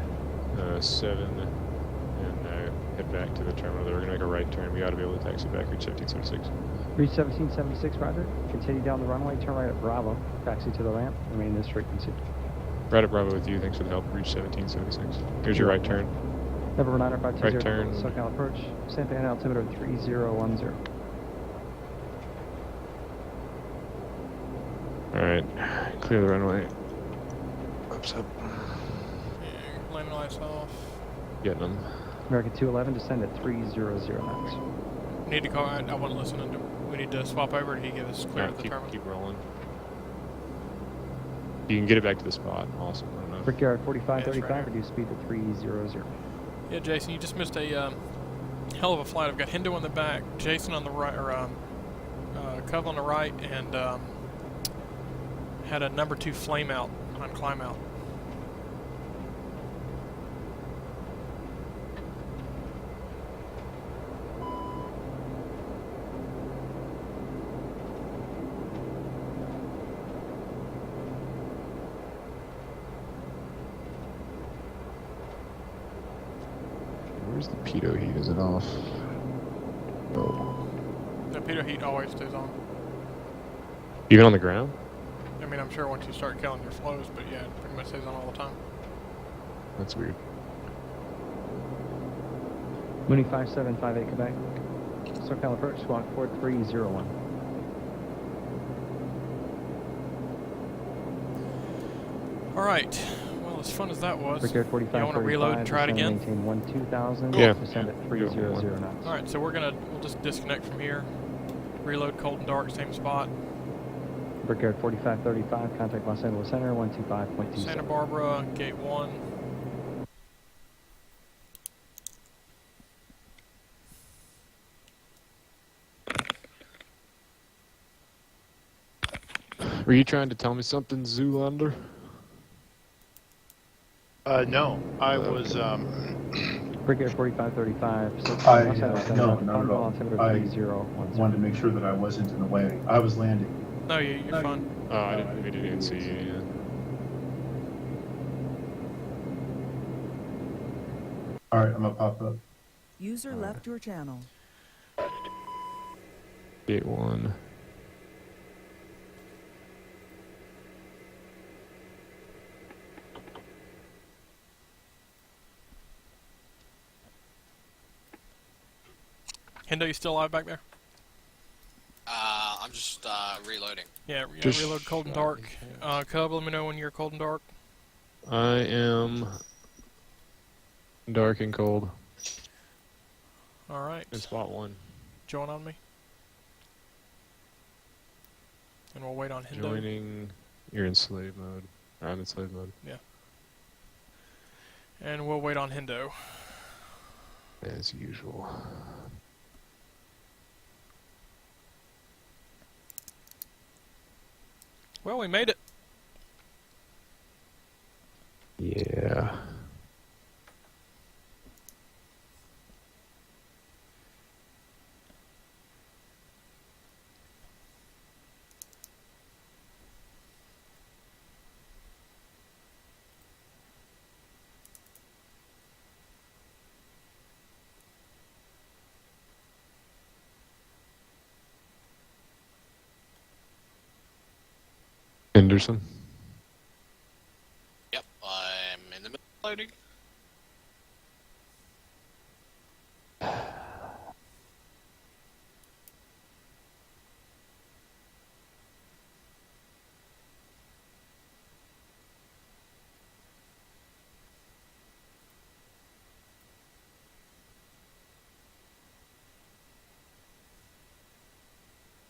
7 and head back to the terminal. We're going to make a right turn. We ought to be able to taxi back, reach 1776. Reach 1776, roger. Continue down the runway, turn right at Bravo. Taxi to the ramp, remain this frequency. Right at Bravo with you. Thanks for the help. Reach 1776. Here's your right turn. November 9520, Right turn. SoCal approach, Santa Ana altimeter 3010. Alright, clear the runway. Oops up. Yeah, landing lights off. Getting them. American 211, descend at 300 knots. Need to call. I wasn't listening to. We need to swap over. He give us clear Alright, to the terminal. keep rolling. You can get it back to the spot. Awesome. I don't know. Brickyard 4535, Yeah, right reduce speed to 300. Yeah, Jason, you just missed a hell of a flight. I've got Hendo on the back, Jason on the right, or Cove on the right, and had a number 2 Flameout on climb out. Where's the pitot heat? Is it off? Oh. The pitot heat always stays on. Even on the ground? I mean, I'm sure once you start killing your flows, but yeah, it pretty much stays on all the time. That's weird. Mooney 5758 Quebec, SoCal approach, squawk 4301. All right. Well, as fun as that was, Brickyard you 4535, want to reload and try it again? Maintain 12,000, Yeah. descend at 300 knots. All right, so we'll just disconnect from here. Reload cold and dark, same spot. Brickyard 4535, contact Los Angeles Center, 125.27. Santa Barbara, gate 1. Were you trying to tell me something, Zoolander? No, I was, Brickyard 4535, no, not at all. I wanted to make sure that I wasn't in the way. I was landing. No, you're fine. Oh, I didn't even see you. Yeah. All right, I'm gonna pop up. User left your channel. Gate 1. Hendo, you still alive back there? I'm just reloading. Yeah, Just reload cold and dark. Cub, let me know when you're cold and dark. I am dark and cold. All right. In spot 1. Join on me. And we'll wait on Hendo. Joining. You're in slave mode. Or I'm in slave mode. Yeah. And we'll wait on Hendo. As usual. Well, we made it. Yeah. Henderson. Yep, I'm in the middle of loading.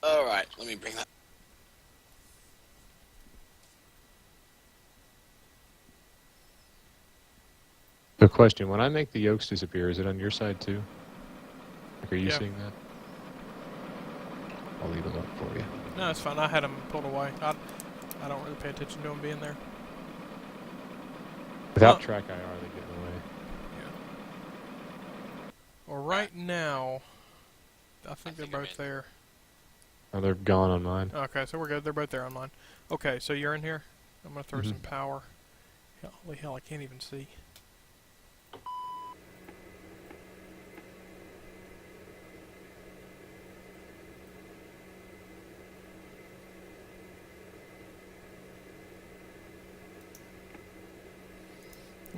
Alright, let me bring that. The question, when I make the yokes disappear, is it on your side too? Like, are you Yeah. seeing that? I'll leave it up for you. No, it's fine. I had him pulled away. I don't really pay attention to him being there. Without track IR, they get in the way. Well, right now, I think they're both there. Oh, they're gone on mine. Okay, so we're good. They're both there on mine. Okay, so you're in here. I'm going to throw Mhm. some power. Holy hell, I can't even see.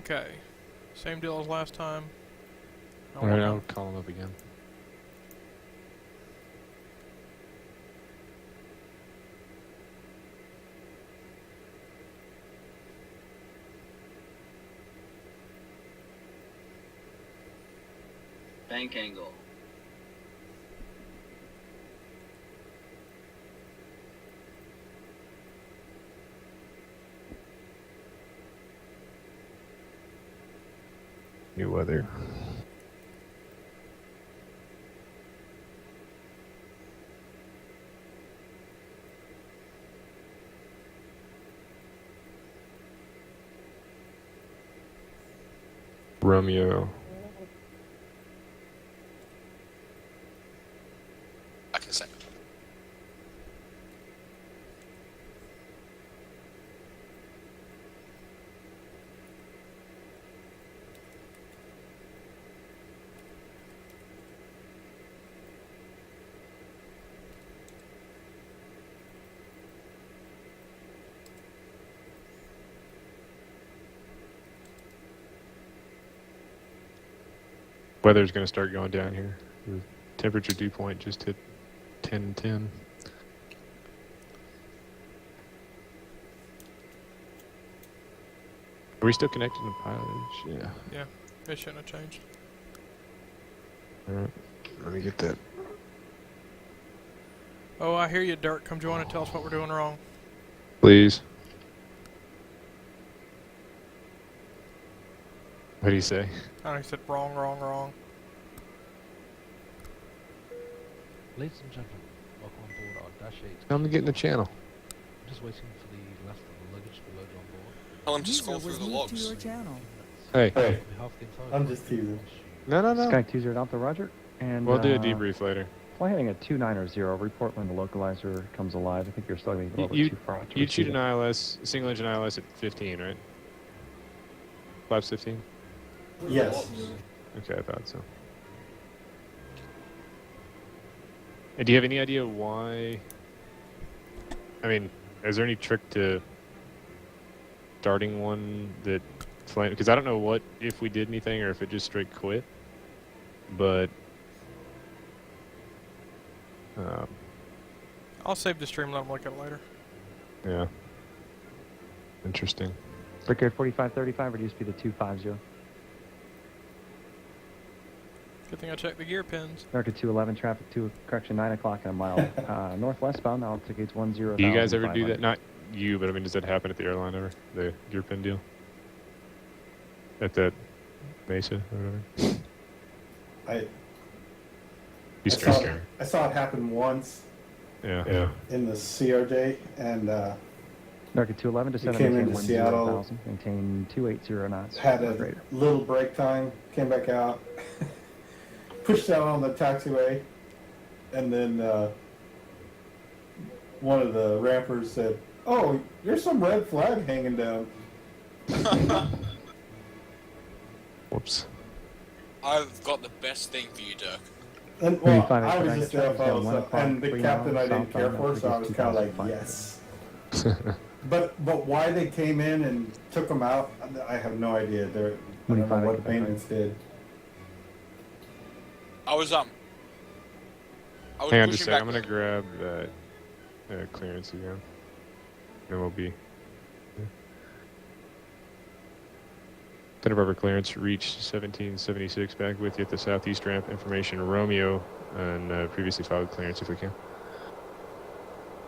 Okay. Same deal as last time. Alright, I'll call him up again. Bank angle. New weather. Romeo. I can say. Weather's going to start going down here. The temperature dew point just hit 10:10. Are we still connected to PilotEdge? Yeah. Yeah, it shouldn't have changed. Alright, let me get that. Oh, I hear you, Dirk. Come join and tell us what we're doing wrong. Please. What do you say? Oh, he said wrong, wrong, wrong. Ladies and gentlemen, welcome on board our Dash 8. I'm getting the channel. Just waiting for the last of the luggage to load on board. Tell him to scroll through the logs. To your channel. Hey. Hey. I'm just teasing. No. Sky 20 Delta, Roger. And We'll do a debrief later. Fly heading at 290. Report when the localizer comes alive. I think you're still going to be a little bit too far. You'd shoot an ILS, single engine ILS at 15, right? Flaps 15? Yes. Okay, I thought so. And do you have any idea why? I mean, is there any trick to starting one that flame? Because I don't know what if we did anything or if it just straight quit. But I'll save the stream and let him look at it later. yeah, interesting. Brickyard 4535 reduced speed to 250. Good thing I checked the gear pins. America 211 traffic to correction 9 o'clock and a mile northwestbound. Altigate's 10. Do you guys ever do that? Not you, but I mean, does that happen at the airline ever? The gear pin deal? At that Mesa or whatever? I saw it happen once. Yeah. In the CRJ, and America 211 to 7 came into Seattle, maintain 280 knots. had a little break time, came back out, pushed out on the taxiway, and then one of the rampers said, "Oh, there's some red flag hanging down." Whoops. I've got the best thing for you, Dirk. And, well, I was just there, and the captain I didn't care for, so I was kind of like, yes. But why they came in and took them out, I have no idea. I don't know what maintenance did. I was Hang on just a pushing second. back. I'm gonna grab that clearance again. Then we'll be. Santa Barbara clearance reached 1776. Back with you at the southeast ramp. Information Romeo and previously filed clearance if we can.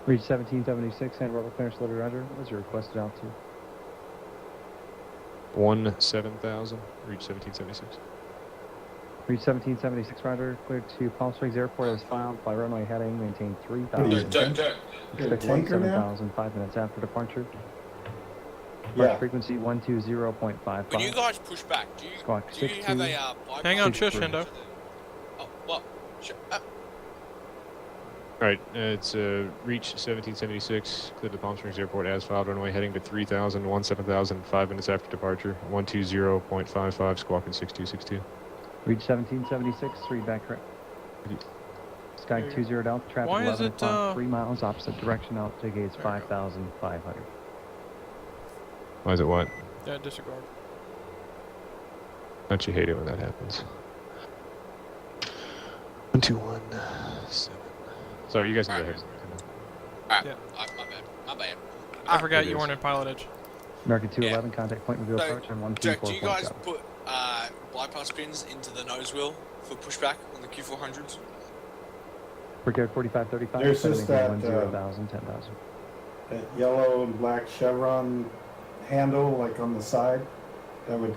Reach 1776. Santa Barbara clearance delivery. Roger. What was your requested altitude? 17,000. Reach 1776. Reach 1776. Roger. Cleared to Palm Springs Airport as filed. Fly runway heading. Maintain 3,000. Expect 17,000. 5 minutes after departure. Yeah. Frequency 120.55. When you guys push back, do you have a bypass? Hang on, shush, Hendo. Oh, what? Alright, it's reach 1776, cleared to Palm Springs Airport as filed, runway heading to 3,000, 17,000, 5 minutes after departure, 120.55, squawking 6262. Reach 1776, read back correct. Sky 20 Delta, traffic Why 11 is it, o'clock, 3 miles opposite direction, altigate's 5,500. Why is it what? Yeah, disregard. Don't you hate it when that happens? 1217. Sorry, you guys can go ahead. Alright, Yeah. my bad. I forgot it you is. weren't in PilotEdge. American 211, contact point review approach on Jack, do you guys 134.7. put bypass pins into the nose wheel for pushback on the Q400s? Brigade 4535, There's set just maintain that, 10,000, 10,000. That yellow and black chevron handle, like on the side, that would,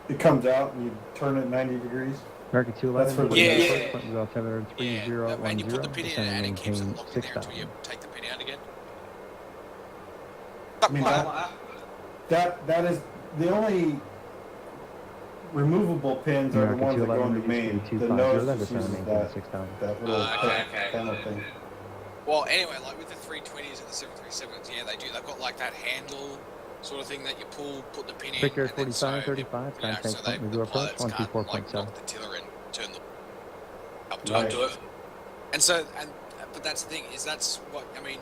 it comes out and you turn it 90 degrees. American 211, That's for the Yeah. point review altimeter 3010, And you put the pin in descend and it keeps it maintain locked in there until 6,000. you take the pin out again. I mean, that is the only removable pins are the ones that go in the main. The nose just uses that little panel thing. Well, anyway, like with the 320s and the 737s, yeah, they do. They've got like that handle sort of thing that you pull, put the pin in, Brigade and then so, 4535, you know, contact so point review the approach pilots can't like 124.7. knock the tiller and turn the up Right. to it. And so, but that's the thing, is that's what, I mean,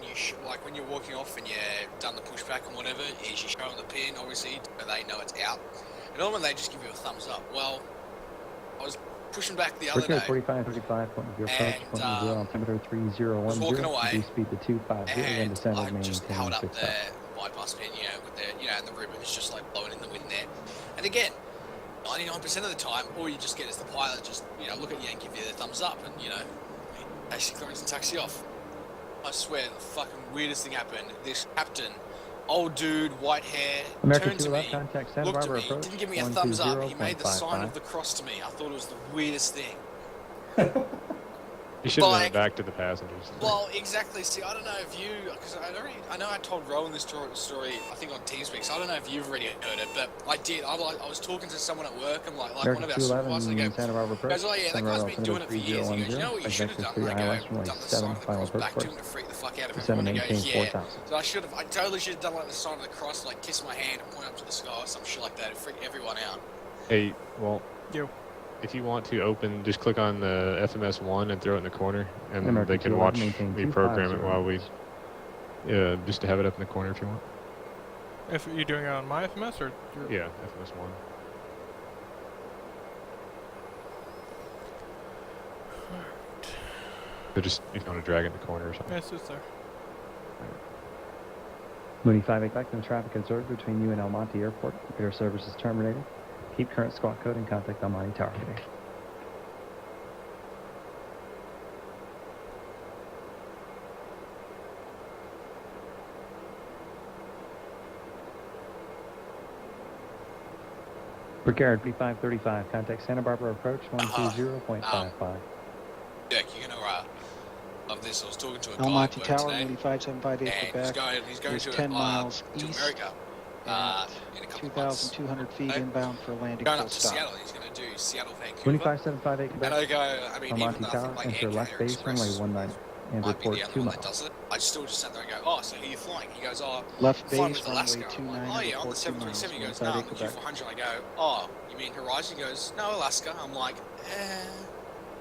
like when you're walking off and you've done the pushback and whatever, is you show them the pin, obviously, so they know it's out. And normally they just give you a thumbs up. Well, I was pushing back the other Brigade day, 4535, point review approach, and, point review altimeter was walking 3010, away, reduce speed to 250, and and descend I and just maintain held up 6,000. the bypass pin, you know, with the, you know, and the ribbon is just like blowing in the wind there. And again, 99% of the time, all you just get is the pilot just, you know, look at you and give you the thumbs up, and you know, taxi clearance and taxi off. I swear, the fucking weirdest thing happened. This captain, old dude, white hair, American turned to 211, me, contact Santa looked at Barbara me, approach, didn't give me a thumbs up. He made the sign of the cross to me. I thought it was the weirdest thing. You should have done Like- it back to the passengers. Well, exactly. See, I don't know if you, because I know I told Rowan this story, I think on TeamSpeak, so I don't know if you've already heard it, but I did. I was talking to someone at work, and like one American of our supervisors, and I 211, go, Santa Barbara approach, goes, oh yeah, that guy's been doing it for years. He goes, you know what you should have done? I go, done the sign of the cross back to him to freak the fuck out of descend everyone. and He goes, maintain yeah. 4,000. So I totally should have done like the sign of the cross, like kiss my hand and point up to the sky or some shit like that. It freaked everyone out. Hey, well, Yo. if you want to open, just click on the FMS1 and throw it in the corner, and American they can 211, watch maintain me program it 250. while we, just to have it up in the corner if you want. If you're doing it on my FMS or your... Yeah, FMS1. So just, if you want to drag it in the corner or something. Yes, it's there. Mooney 58 back, no traffic observed between you and El Monte Airport. Air service is terminated. Keep current squawk code and contact El Monte Tower today. Brigade 3535, contact Santa Barbara approach 120.55. Jack, you're gonna love this. I was talking to a guy Almonte at work Tower, today, 95758 and Quebec. he's going is to 10 miles to east America in a couple of months. 2,200 feet inbound for landing Going full up to stop. Seattle. He's going to do Seattle, Vancouver. 25758 And Quebec. I go, I mean, even Almonte though I Tower, think like enter Air left Canada base, runway Express 19, and might be report the only 2 one miles. that does it, I still just sat there and go, oh, so who are you flying? He goes, oh, Left I'm flying base, with runway Alaska. I'm 29, like, oh yeah, on the report 2 miles. 737. He goes, no, I'm the Q400. I go, oh, you mean Horizon? He goes, no, Alaska. I'm like,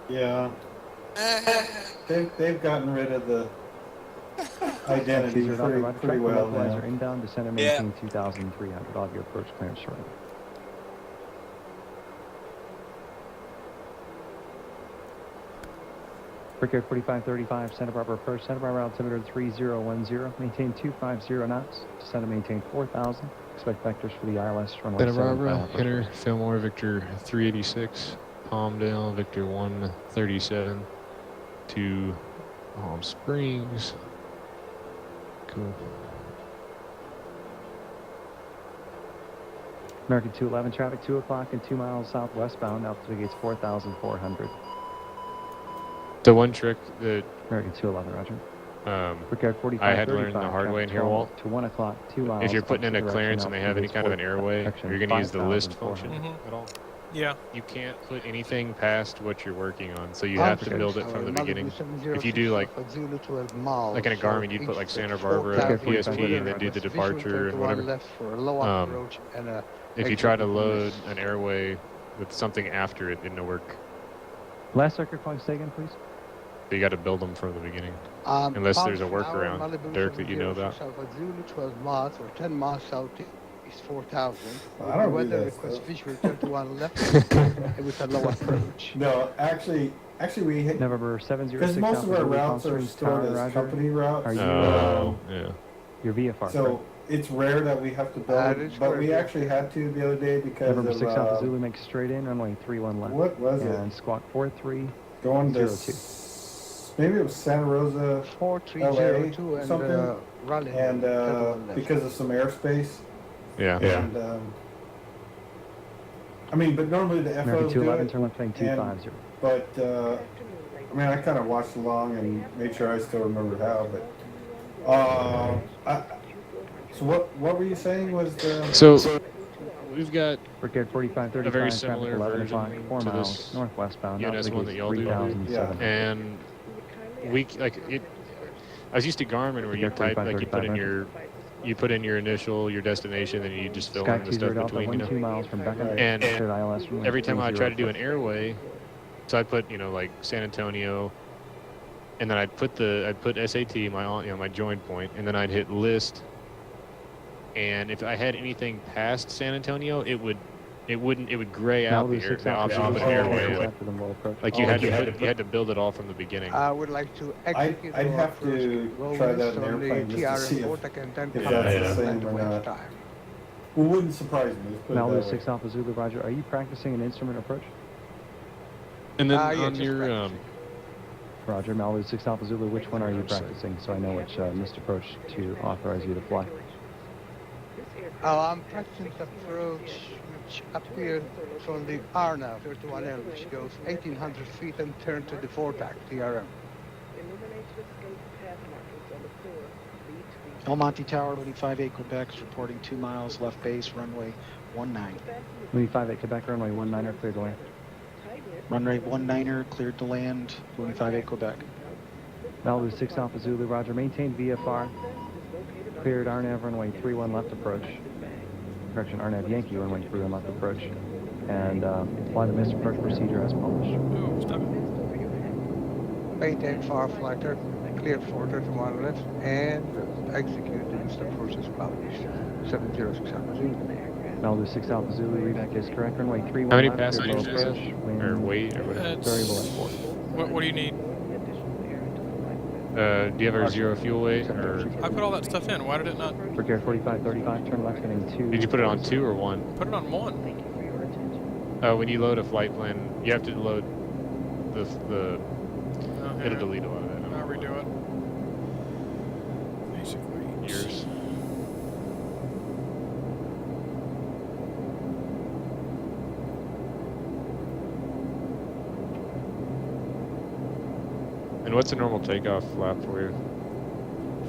Yeah. They've gotten rid of the identity Caesar Dr. Roger, pretty track well localizer now. inbound, descend and Yeah. maintain 2,300. I'll have your approach clearance shortly. Brigade 4535, Santa Barbara approach, Santa Barbara altimeter 3010, maintain 250 knots, descend and maintain 4,000. Expect vectors for the ILS runway Santa 7 Barbara, final approach. enter Fillmore, Victor 386, Palmdale, Victor 137 to Palm Springs. Cool. American 211 traffic, 2 o'clock and 2 miles southwestbound, altitude gates 4,400. The one trick that American 211, Roger. Brigade I had learned the hard way in here, Walt. To 1 o'clock, 2 miles. If you're putting in a opposite clearance direction, and they have any altitude kind of an gates airway, direction you're going to use the list 5,400. function at all. Yeah. You can't put anything past what you're working on, so you have to build it from the beginning. If you do like in a Garmin, you'd put like Santa Barbara, PSP, and then do the departure and whatever. If you try to load an airway with something after it, it'll work. Last circuit point, say again, please. So you got to build them from the beginning, unless there's a workaround, Dirk, that you know about. Zulu 12 miles or 10 miles southeast is 4,000. I With don't the do weather that request stuff. visual 31 left with a low approach. No, actually we hit November 706 because most Alpha of our Zulu, Palm routes are Springs stored Tower, as Roger. company routes. Are you, yeah. Your VFR, So correct? it's rare that we have to build, it's but correct, we yeah. actually had to the other day because November of 6 Alpha Zulu makes straight in, runway 31 left. what was it? And squawk 43. Going to 02. Maybe it was Santa Rosa, 4302 LA, and something, Raleigh. and 31 left. because of some airspace. Yeah. And I mean, but normally the FOs American do 211, it. turn left heading 250. But I mean, I kind of watched along and made sure I still remembered how. But so what were you saying was the? So we've got Brigade 4535, a very traffic similar 11 version o'clock, 4 to miles this northwestbound. UNS one that y'all do, 3,007. and we like it. I was used to Garmin where you type like you put in your initial, your destination, and you just fill Sky in the stuff 20 between, 2 miles from Beckham. And cleared ILS from every time I try to do an 304. airway, so I put like San Antonio, and then I'd put SAT my join point, and then I'd hit list, and if I had anything past San Antonio, it would gray out the option of an airway. Like you had to build it all from the beginning. I would like to execute I'd have to try that in an airplane just to see if that's the same or not. Well, wouldn't surprise me. Let's put it Malibu that 6 way. Alpha Zulu, Roger. Are you practicing an instrument approach? And then yeah, on just your practicing. Roger, Malibu 6 Alpha Zulu, which one are you practicing so I know which missed approach to authorize you to fly? I'm practicing the approach which appears from the RNAV 31L, which goes 1,800 feet and turn to the VORTAC, TRM. El Monte Tower, 25A Quebec, is reporting 2 miles left base, runway 19. Louis 58 Quebec, runway 19er, cleared to land. Runway 19er, cleared to land, 25A Quebec. Malibu 6 Alpha Zulu, Roger. Maintain VFR. Cleared RNAV runway 31 left approach. Correction, RNAV Yankee runway 31 left approach. And fly the missed approach procedure as published. Ooh, stop it. Maintain far flighter, cleared for 31 left, and execute the missed approach as published. 706 Alpha Zulu. Malibu 6 Alpha Zulu, readback is correct. Runway 31 How many left. passengers clear is below it? approach, wind Or weight or whatever? variable at 4. What do you need? Do you have a zero fuel weight or? I put all that stuff in. Why did it not? Brigade 4535, turn left heading 2. Did you put it on 2 or 1? Put it on 1. When you load a flight plan, you have to load the Okay. it'll delete a lot of that. I'll redo it. Basically. Yours. And what's a normal takeoff flap for you?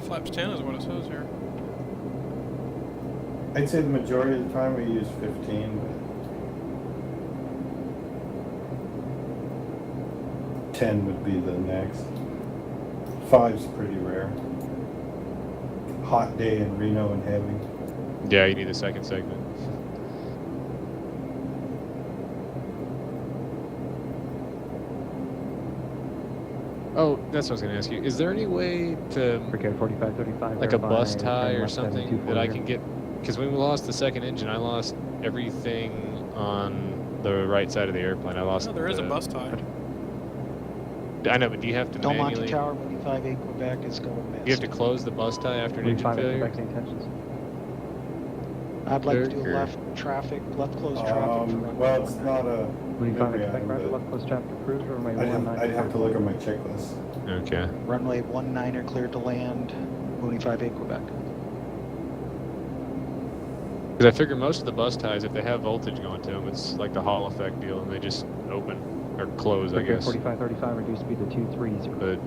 Flaps 10 is what it says here. I'd say the majority of the time we use 15, but 10 would be the next. 5's pretty rare. Hot day in Reno and heavy. Yeah, you need the second segment. Oh, that's what I was going to ask you. Is there any way to, Brigade 4535, like a bus verify, tie turn or left heading something that I 240. can get? Because when we lost the second engine, I lost everything on the right side of the airplane. I lost. No, there is a bus tie. I know, but do you have to Del Monte manually? Tower, 25A Quebec is going missed. You have to close the bus tie after an engine 45 failure? Quebec's intentions. I'd like to do Or- left close traffic. for Well, it's not a Louis 5 memory Quebec, item, Roger. but Left close traffic approved, runway I'd have to 19. look at my checklist. Okay. Runway 19er, cleared to land, 25A Quebec. Because I figure most of the bus ties, if they have voltage going to them, it's like the Hall effect deal, and they just open or close, I Brigade guess. 4535, reduce speed to 230. But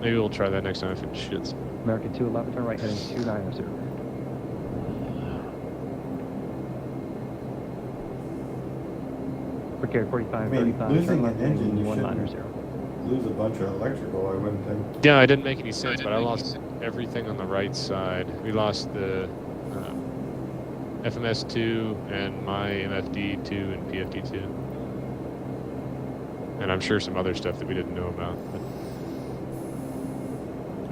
maybe we'll try that next time if it shits. American 211, turn right heading 290. Brigade 4535, losing turn an left engine, heading you 190. Lose a bunch of electrical, I wouldn't think. Yeah, it didn't make any sense, but I lost everything on the right side. We lost the FMS2 and my MFD2 and PFD2. And I'm sure some other stuff that we didn't know about. But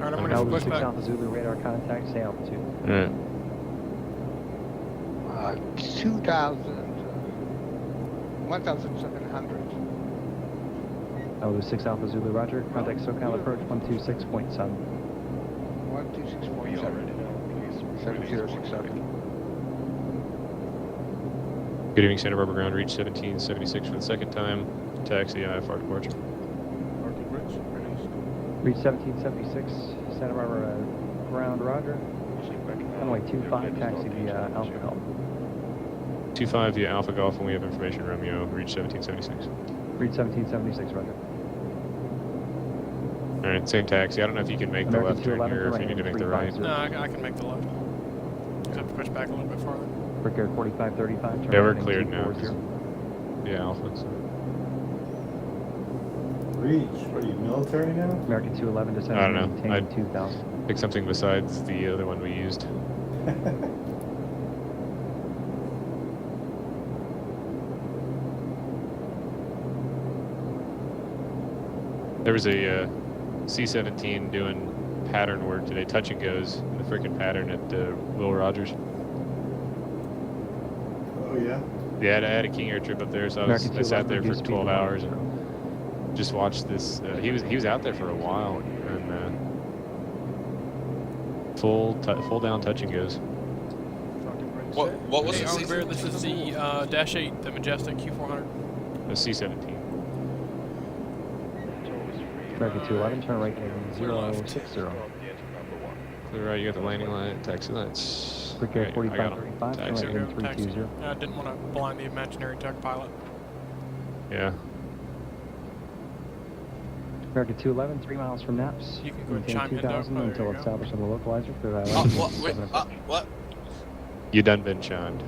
Alright, I'm I ready for don't know. Malibu 6 pushback. Alpha Zulu, radar contact, stay altitude. Alright. 1,700. Alpha 6 Alpha Zulu, roger. Contact SoCal approach 126.7. 126.7. 7067. Good evening, Santa Barbara ground. Reach 1776 for the second time. Taxi IFR departure. Reach 1776, Santa Barbara ground, roger. Runway 25, taxi via Alpha Golf. 25 via Alpha Golf, and we have information Romeo. Reach 1776. Reach 1776, roger. Alright, same taxi. I don't know if you can make the American left turn 211 here or if you need to make the right. No, I can make the left. Just have to push back a little bit farther. Brickyard 4535, turn Yeah, we're right cleared now. 240. Yeah, Alpha. So. Reach. What are you, military now? American 211, descend I don't know. maintain I'd 2000. pick something besides the other one we used. There was a C-17 doing pattern work today, touch and goes, in the freaking pattern at Will Rogers. Oh, yeah? Yeah, I had a King Air trip up there, so I sat there for 12 hours and just watched this. He was out there for a while, and full down touch and goes. What was it? Oliver, this is the Dash 8, the Majestic Q400. The C-17. American 211, turn right heading 060. Clear right, you got the landing line, taxi lights. Brickyard Right, I got 'em. 4535, turn Taxi. right heading 320. I didn't want to blind the imaginary tug pilot. Yeah. American 211, 3 miles from Naps. You can go and maintain chime in, 2000 Doug. Oh, until there you established on the localizer. Clear that Oh, line. what? You done been chimed.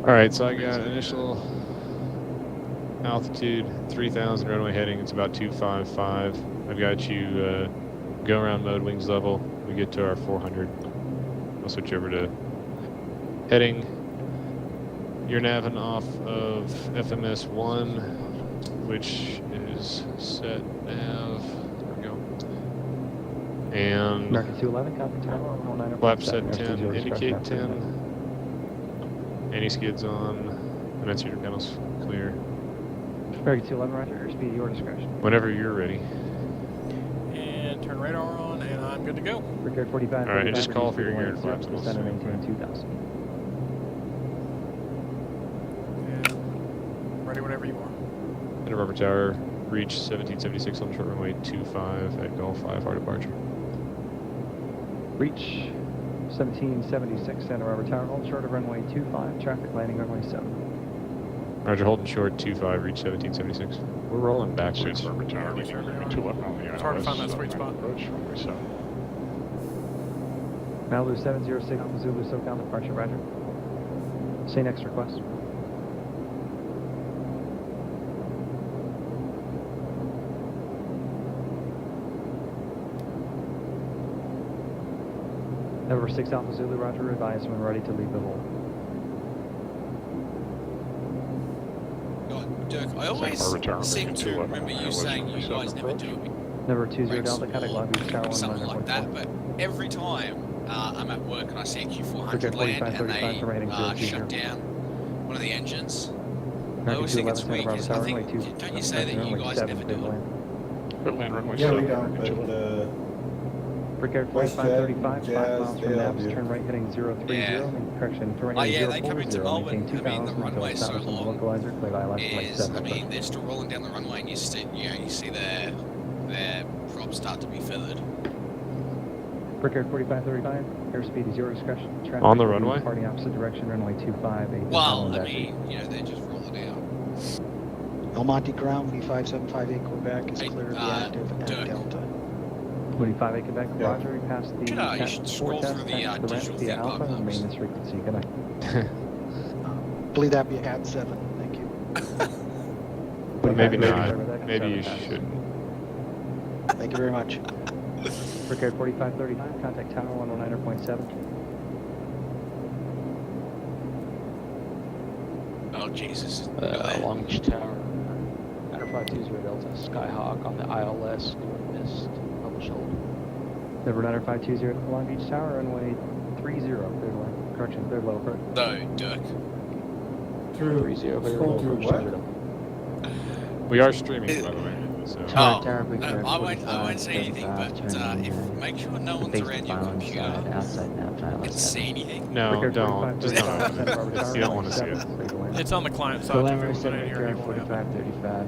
Alright, so I got initial altitude 3000 runway heading, it's about 255. I've got you go around mode, wings level. We get to our 400. I'll switch over to heading. You're naving off of FMS 1, which is set nav. There we go. And American 211, copy tower, 19. flap set 10, indicate 10. Any skids on, and that's your panels clear. American 211, roger, airspeed, your discretion. Whenever you're ready. And turn radar on, and I'm good to go. Brickyard 45. Alright, and just call for your gear and flaps. Descend and maintain 2000. And ready whenever you are. Santa Barbara Tower, reach 1776 on short runway 25 at Gulf 5, our departure. Reach 1776 Santa Barbara Tower, hold short of runway 25, traffic landing runway 7. Roger, holding short 25, reach 1776. We're rolling backwards. Santa Barbara Tower, reaching 211 on the ILS. It's hard to find that sweet spot. Approach runway 7. Malibu 706 Alpha Zulu SoCal departure, roger. Say next request. Number 6 Alpha Zulu, roger, advise when ready to leave the hole. God, Dirk, I always seem to remember you saying you guys never do it. Number 20 Delta, contact Long Beach Tower 1 Something like that, but every time I'm at work and I see a Q400 Brickyard land and 4535 for heading they 020. shut down one of the engines, I American always think 211 it's Santa weak. Barbara 'Cause Tower, I runway 2. think, don't you say that you runway guys 7, never clear do to it? land. But land runway Yeah, 7. we don't, but Brickyard West 4535, 5 Jazz, miles from they love Naps, you. turn right heading 030, Yeah. correction, turn Oh right yeah, heading they come into 040, Melbourne. maintain I mean, 2000 the until runway's so established on the long. localizer, clear ILS flight Is, 7. I mean, they're still rolling down the runway and you see their props start to be feathered. Brickyard 4535, airspeed is your discretion. Traffic On the will be runway? departing opposite direction, runway 25, 8 Well, I mean, they're just rolling out. El Monte ground, V5758 Quebec is Hey, clear of the active and Dirk. Delta. 25 Quebec, Yeah. roger, we passed the You should scroll test, through the, taxi the ramp digital via thing Alpha, pop-ups. and maintenance frequency, good night. Believe that be a hat 7. Thank you. But maybe Maybe not. over that, Maybe you 7 shouldn't. Thank you very much. Brickyard 4535, contact tower 119.7. Oh Jesus! Long Beach Tower, 520 Delta, Skyhawk on the ILS, doing mist, publish hold. Denver Niner 520 to Long Beach Tower, runway 30, cleared away. Correction, cleared low approach. So, Dirk. Through, 30, clear scroll low through approach, what? 30. We are streaming, by the way. So. Oh, Tower, big I red, won't 45, say anything, 35, but turning if make sure no one's face around your bound computer side, outside nav, and ILS see 7. anything. No, Brickyard don't. 45, Just 35, don't. Santa Barbara Tower, You don't runway want to see 7, it. cleared away. It's on the client side. So if Preliminary it wasn't in here, Brickyard you won't have 45, 35.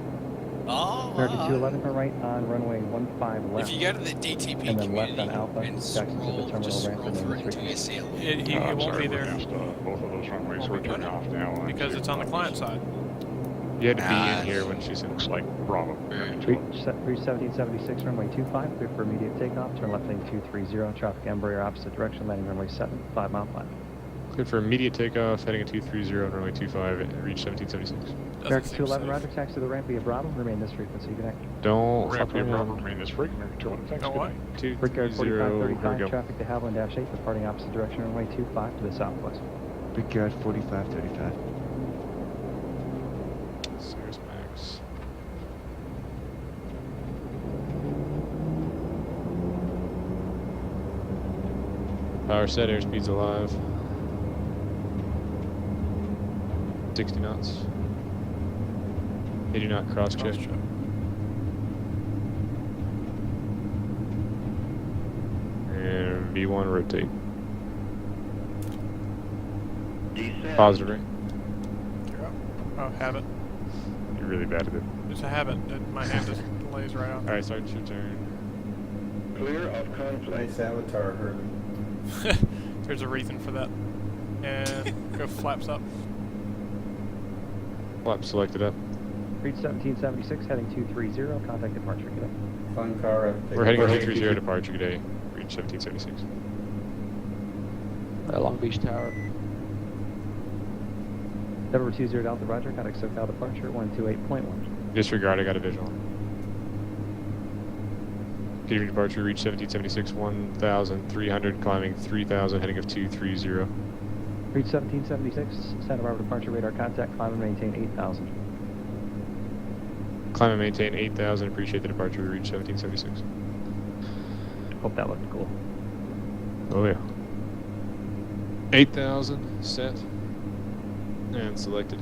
Oh, Cleared to 211 for right on runway 15 left. if you go to the DTP and then left community on Alpha, and Jackson to the terminal just ramp scroll and then through the it until you street. see it. He I'm won't sorry, be we're there past both of those runways, so we're turning off now. on because it's on the client side. You had to be in here when she's in. Looks like Bravo. Reach 1776, runway 25, clear for immediate takeoff, turn left lane 230, traffic Embraer opposite direction, landing runway 7, 5 mile flat. Cleared for immediate takeoff, heading at 230 on runway 25, reach 1776. American 211, roger, taxi to the ramp via Bravo, remain this frequency, good night. Don't Ramp fuck via Bravo, around. remain this frequent. 200, thanks, good night. Brickyard 230, 4535, here we go. traffic to Havilland Dash 8, departing opposite direction, runway 25 to the southwest. Brickyard 45, 35. Cirrus Max. Power set, airspeed's alive. 60 knots. 80 knot cross check. And V1 rotate. Positive ring. You're up. Oh, habit. You're really bad at it. It's a habit. My hand just lays right on. Alright, start your turn. Clear of conflict. Nice avatar, Herbie. There's a reason for that. And go flaps up. Flap selected up. Reach 1776, heading 230, contact departure, good night. Fun car. We're heading at 230 departure today. Reach 1776. Long Beach Tower. Denver 20 Delta, roger, contact SoCal departure, 128.1. Disregard, I got a visual. Continuing departure, reach 1776, 1,300, climbing 3,000, heading of 230. Reach 1776, Santa Barbara departure, radar contact, climb and maintain 8,000. Climb and maintain 8,000, appreciate the departure, we reach 1776. Hope that looked cool. Oh yeah. 8,000, set, and selected.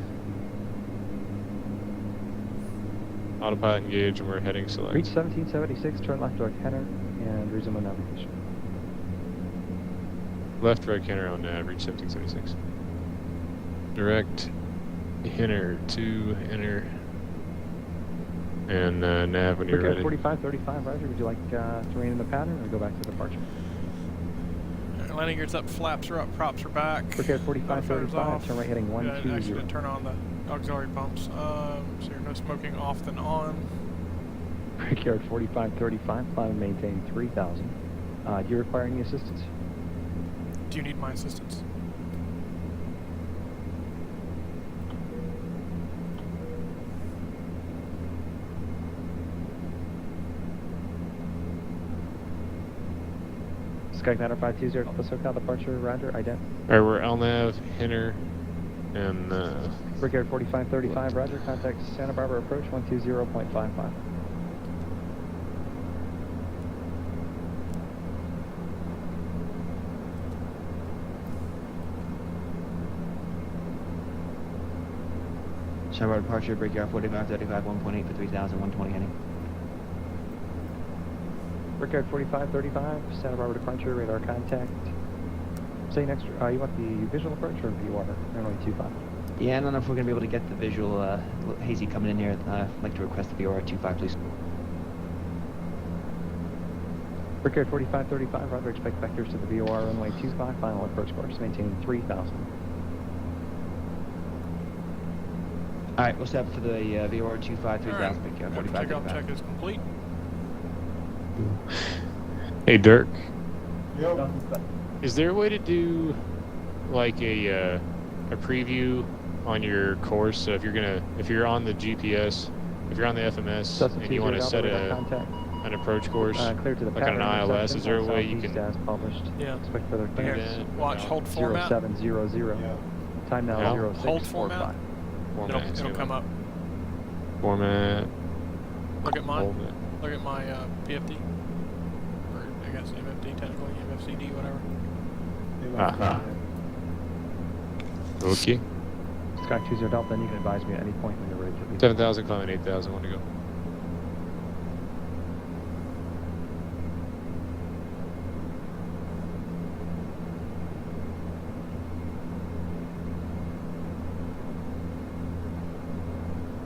Autopilot engaged, and we're heading select. Reach 1776, turn left direct Henner, and resume on navigation. Left, right, Kenner on nav, reach 1776. Direct, Henner to enter, and nav when you're ready. 4535, roger. Would you like to remain in the pattern or go back to departure? Landing gears up, flaps are up, props are back. Brickyard 4535, turn right heading Yeah, 120. actually turn on the auxiliary pumps. So you're no smoking off then on. Brickyard 4535, climb and maintain 3,000. Do you require any assistance? Do you need my assistance? Skycnatter 520, Alpha SoCal departure, roger, ident. Alright, we're LNAV, Henner, and Brickyard 4535, roger, contact Santa Barbara approach 120.55. Santa Barbara departure, Brickyard 45, 35, 1.8 for 3,000, 120 heading. Brickyard 4535, Santa Barbara departure, radar contact. Say next, you want the visual approach or VOR? Runway 25. Yeah, I don't know if we're going to be able to get the visual hazy coming in here. I'd like to request the VOR 25, please. Brickyard 4535, roger, expect vectors to the VOR runway 25, final approach course, maintaining 3,000. Alright, we'll step for the VOR 25, 3,000, Brickyard 45, Takeoff 35. check is complete. Hey Dirk, Yep. is there a way to do like a preview on your course? So if you're on the GPS, if you're on the FMS and you want to set an approach course, clear to the like on an ILS, is there a way you can as published? Yeah. Expect further Here, clearance. watch, hold format. 0700. Time now Yeah. 0645. Hold format. It'll come up. Format. Look at mine. Hold it. Look at my PFD. Or I guess MFD technically, MFCD, whatever. Ah. Okay. Sky 20 Delta, then you can advise me at any point when you're ready to leave. 7,000, climbing 8,000, one to go.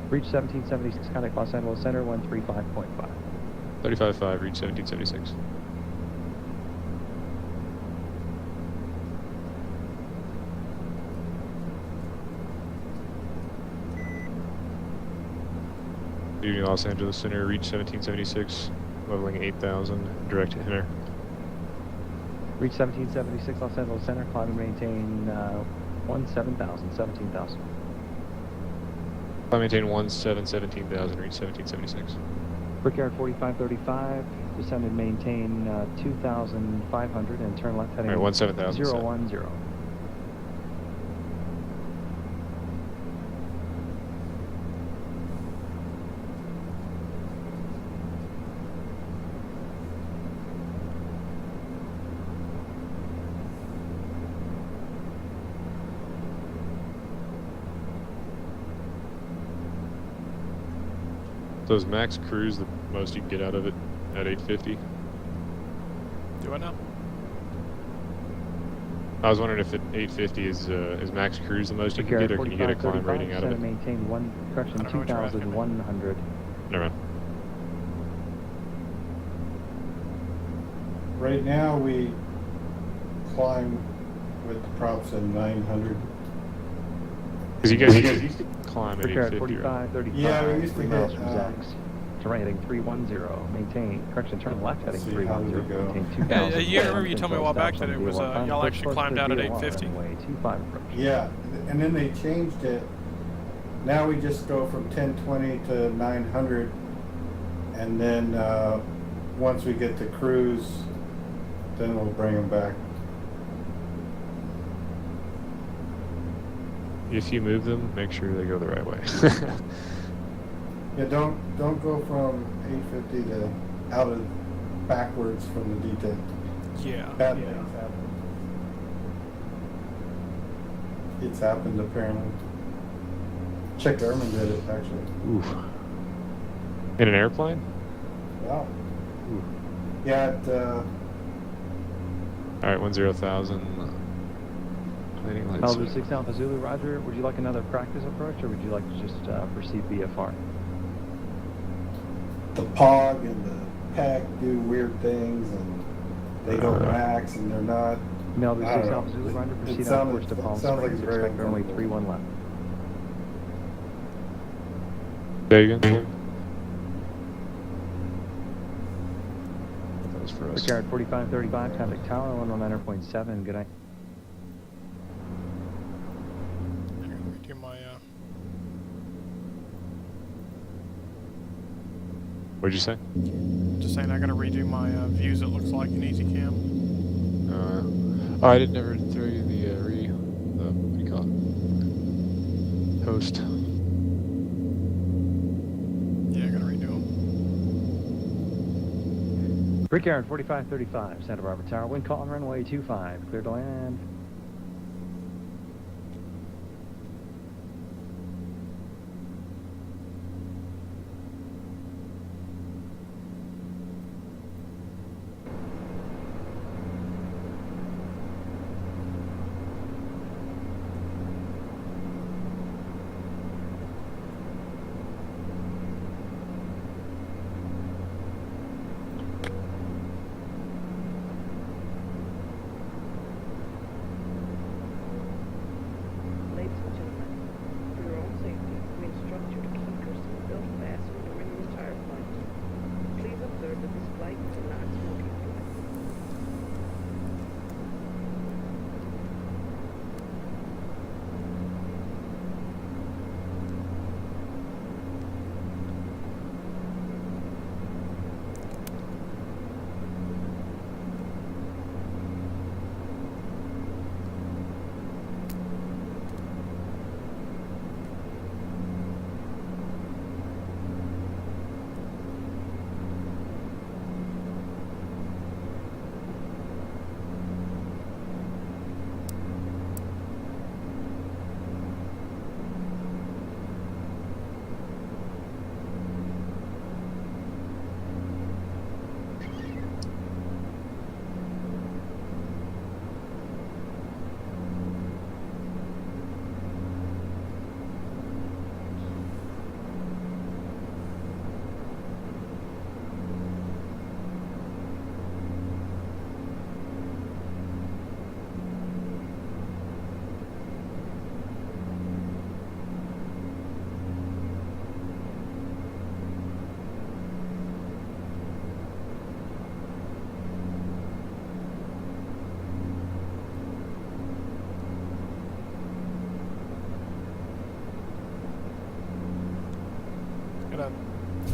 Reach 1776, contact Los Angeles Center, 135.5. 35.5, reach 1776. Leaving Los Angeles Center, reach 1776, leveling 8,000, direct to enter. Reach 1776, Los Angeles Center, climb and maintain 17,000. I maintain 17,000, reach 1776. Brickyard 4535, descend and maintain 2,500 and turn left heading Alright, 17,000. 010. So is max cruise the most you can get out of it at 850? Do I know? I was wondering if at 850 is max cruise the most you can get, or can you get a climb rating out of it? Maintain 2,100. Never mind. Right now we climb with the props at 900. Because you guys used to climb at 850, 45, right? 35, Yeah, we used to 3 get, miles from Zax. To right heading 310. Maintain, correction, turn left heading 310. Maintain 2,000. You remember you told me a while back that it was, y'all actually climbed out at 850. Yeah, and then they changed it. Now we just go from 1020 to 900. And then once we get to cruise, then we'll bring them back. If you move them, make sure they go the right way. Yeah, don't go from 850 to out of backwards from the detail. Yeah. Bad things happen. It's happened apparently. Chick Erman did it actually. Oof. In an airplane? Wow. Ooh. Yeah. All right, 10,000. Landing lights. Malibu 6 Alpha Zulu, Roger. Would you like another practice approach, or would you like to just proceed VFR? The POG and the PEC do weird things, and they go max, and they're not. Malibu 6 Alpha Zulu, Roger. Proceed on course to Palm Springs. Expect runway 31 left. Say again. That was for us. Brickyard 4535, contact tower 119.7. Good night. Do my What'd you say? just saying I gotta redo my views. It looks like in EasyCam. Oh, I didn't ever throw you the what do you call it? Host. Yeah, I gotta redo them. Brickyard 4535, Santa Barbara Tower. Wind calling runway 25. Clear to land.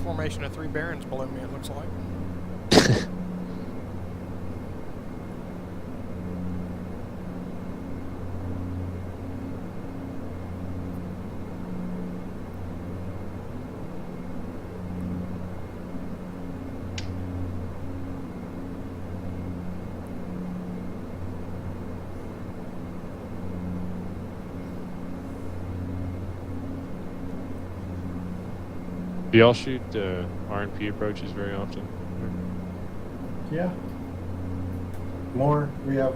formation of 3 barons below me, it looks like. Do y'all shoot RNP approaches very often? Yeah. More. We have.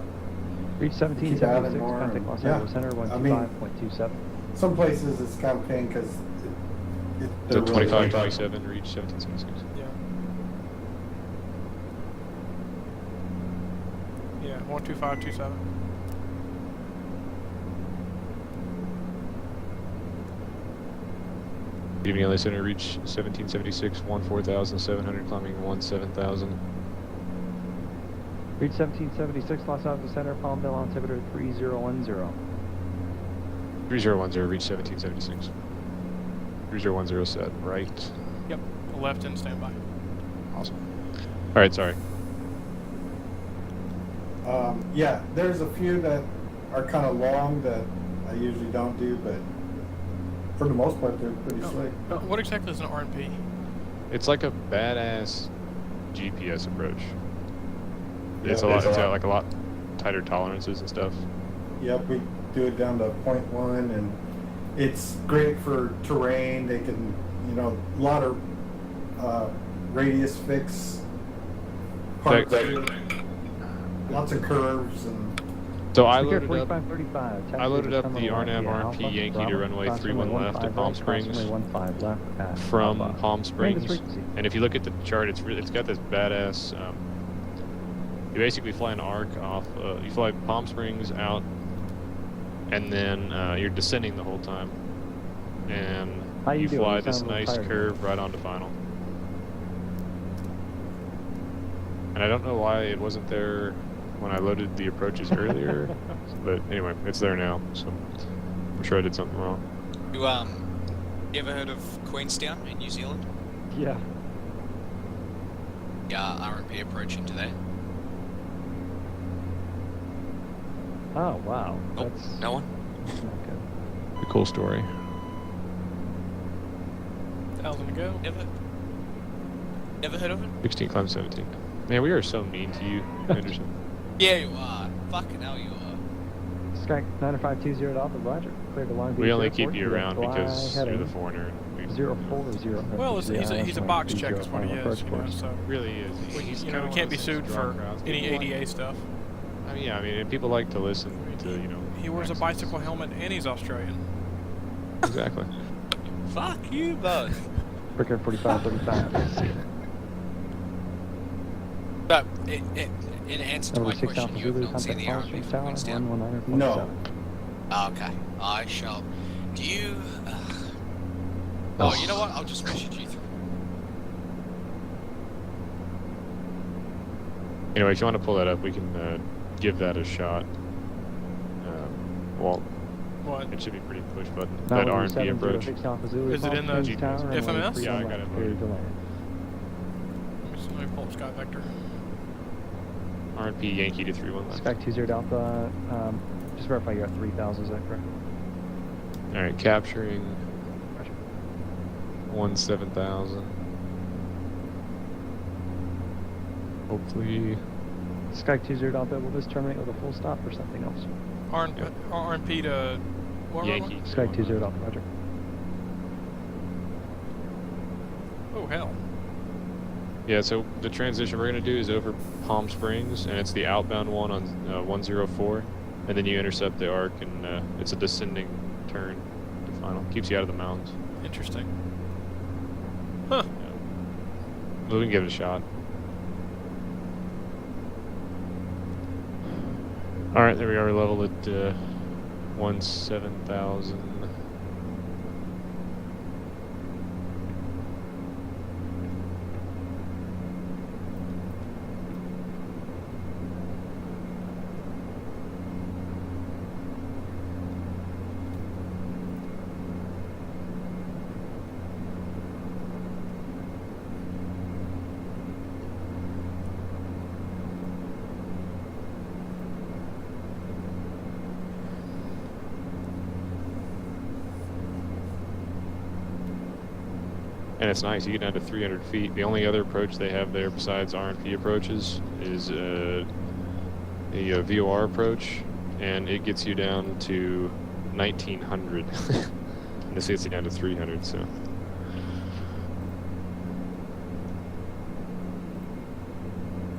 Reach Keep adding 1776, more. contact Los Yeah. Angeles Center, I mean, 125.27. some places it's kind of pain because So 2527, reach 1776. Yeah. Yeah, 12527. Good evening, LA Center, reach 1776, 14,700, climbing 17,000. Reach 1776, Los Angeles Center, Palmdale altimeter 3010. 3010, reach 1776. 3010 set, right. Yep, left and standby. Awesome. Alright, sorry. Yeah, there's a few that are kind of long that I usually don't do, but for the most part, they're pretty slick. What exactly is an RNP? It's like a badass GPS approach. Yeah, It's got like a lot tighter tolerances and stuff. Yep, we do it down to 0.1, and it's great for terrain. They can, you know, a lot of radius fix parts, lots of curves, and so I loaded up. 4535. I loaded up the RNAV RNP Yankee to runway 31 left at Palm Springs from Palm Springs. And if you look at the chart, it's got this badass. You basically fly an arc off. You fly Palm Springs out, and then you're descending the whole time, and you fly this nice curve right onto final. And I don't know why it wasn't there when I loaded the approaches earlier, but anyway, it's there now. So I'm sure I did something wrong. You ever heard of Queenstown in New Zealand? Yeah. Yeah, RNP approaching to there. Oh wow. Nope, That's no one. not good. A cool story. 1,000 to go. Never heard of it? 16 climb 17. Man, we are so mean to you, Anderson. Yeah, you are. Fucking hell, you are. Sky 9520 Alpha, Roger. Clear to Long Beach. We only Airport. keep you around because heading. you're the foreigner. 040. Well, he's a box check is what he is, you know, so Really is. you know, he can't be sued for any ADA stuff. I mean, yeah, I mean, and people like to listen to, you know. He wears a bicycle helmet and he's Australian. Exactly. Fuck you both. Bricker 4535. But in answer to my Number 6 question, Alpha you have Zulu, not seen contact the Palm RNP Springs from Tower, Queenstown? 119.7. No. Okay, I shall. Do you? Oh, you know what? I'll just message you through. Anyway, if you want to pull that up, we can give that a shot. Walt. What? It should be pretty push button. That RNP approach. Is it in the FMS? Yeah, I got it loaded. Let me pull up Sky Vector. RNP Yankee to 31 left. Sky 20 Alpha, just verify you're at 3,000, is that correct? Alright, capturing 17,000. Hopefully. Sky 20 Alpha, will this terminate with a full stop or something else? RNP to what? Yankee. Sky 20 Alpha, Roger. Oh hell. Yeah, so the transition we're going to do is over Palm Springs, and it's the outbound one on 104, and then you intercept the arc, and it's a descending turn to final. Keeps you out of the mountains. Interesting. Huh. Yeah. Well, we can give it a shot. Alright, there we are, level at 17,000. And it's nice, you get down to 300 feet. The only other approach they have there besides RMP approaches is a VOR approach, and it gets you down to 1900. And this gets you down to 300, so.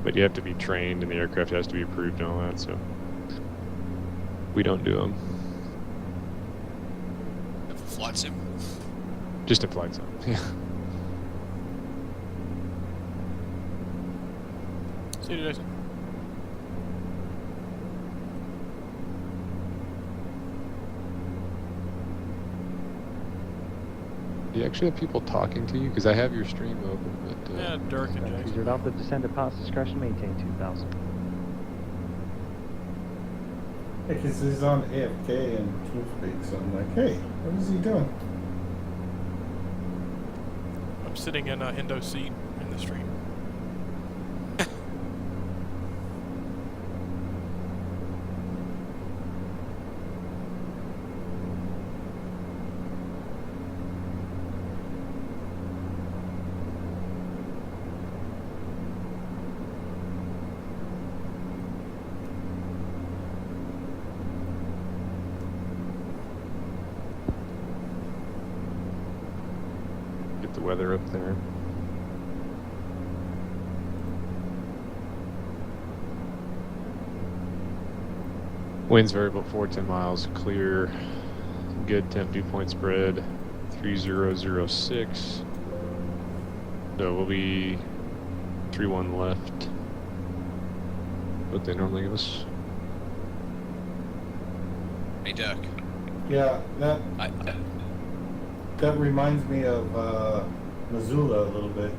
But you have to be trained, and the aircraft has to be approved and all that, so. We don't do them. Flight sim? Just a flight sim, yeah. See you, Jason. Do you actually have people talking to you? Because I have your stream open, but... Yeah, Dirk and Jason. Teaser Alpha, descend at pilot's discretion, maintain 2,000. Because he's on AFK and TeamSpeak, so I'm like, hey, what is he doing? I'm sitting in a Hendo seat in the stream. Get the weather up there. Winds variable 410 miles, clear, good temp dew point spread, 3006. So we'll be 31 left. What they normally give us. Hey, Dirk. Yeah, that reminds me of Missoula a little bit.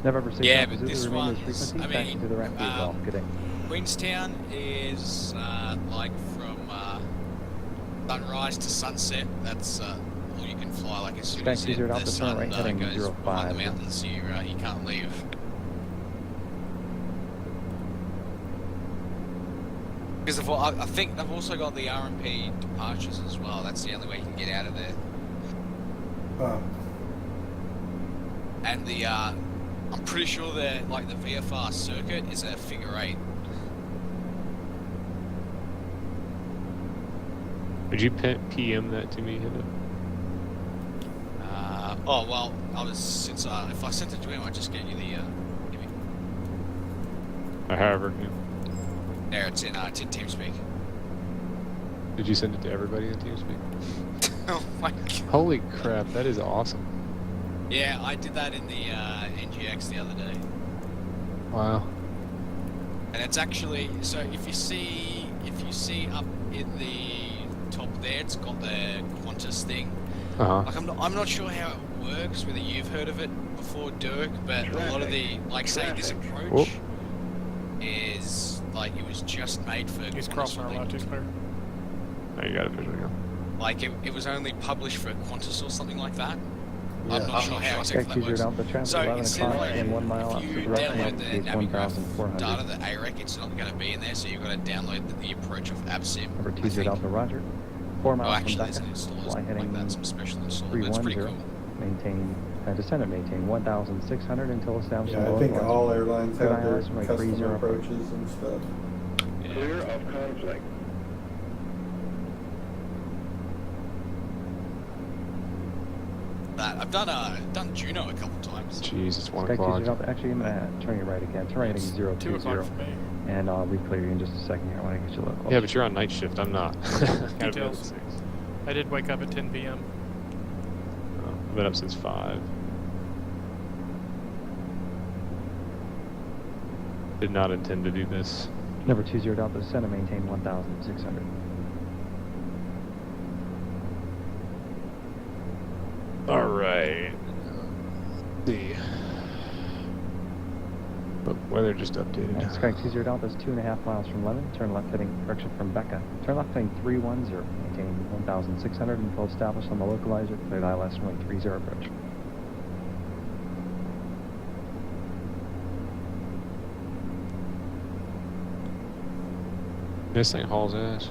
Never ever seen Yeah, that. but Missoula this remains one's, frequency. I Back mean, to the ramp as well. Good day. Queenstown is like from sunrise to sunset. That's all you can fly. Like as soon as Expect the Alpha turn sun right heading goes behind the 05. mountains, you can't leave. Because I think they've also got the RMP departures as well. That's the only way you can get out of there. And the I'm pretty sure that like the VFR circuit is a figure 8. Would you PM that to me, Hendo? Oh well, I was since if I sent it to him, I just gave you the give me. However, yeah. There, it's in TeamSpeak. Did you send it to everybody in TeamSpeak? Oh my god! Holy crap, that is awesome. Yeah, I did that in the NGX the other day. Wow. And it's actually so if you see up in the top there, it's got the Qantas thing. Like I'm not sure how it works. Whether you've heard of it before, Dirk, but a lot of the say this approach is like it was just made for. He's crossing our latitude clear. Oh, you got it visually now. Like it was only published for Qantas or something like that. I'm not sure how exactly that works. So instead of like, if you download the Navigraph data, the AREC, it's not going to be in there, so you've got to download the approach of ABSIM. Number 20 Alpha Roger. 4 miles actually, from there's an Becca. installer Fly heading like that, some special installer. That's pretty 310. cool. Maintain, descend and maintain 1,600 until established. Yeah, I think all airlines have their ILS, custom approaches and stuff. Clear of conflict. I've done Juno a couple times. Jeez, it's 1 o'clock. Actually, I'm gonna turn you right again. Turn right heading 020. 2 o'clock for me. And I'll re-clear you in just a second here. I want to get you a little closer. Yeah, but you're on night shift. I'm not. Details. I did wake up at 10 p.m. I've been up since 5. Did not intend to do this. Number 20 Delta, descend and maintain 1,600. All right. Let's see. But weather just updated. Sky 20 Delta is 2.5 miles from London. Turn left heading correction from Becca. Turn left heading 310. Maintain 1,600 until established on the localizer. Cleared ILS runway 30 approach. This thing hauls ass.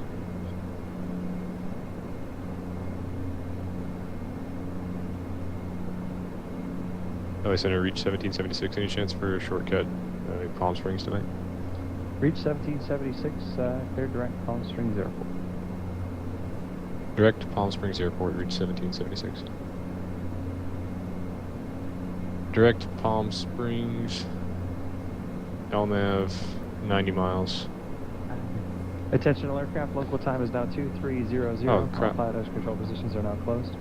LA Center, reach 1776. Any chance for a shortcut Palm Springs tonight? Reach 1776, clear direct Palm Springs Airport. Direct Palm Springs Airport, reach 1776. Direct Palm Springs, LNAV, 90 miles. Attention all aircraft, local time is now 2300. Oh, All crap. PilotEdge control positions are now closed.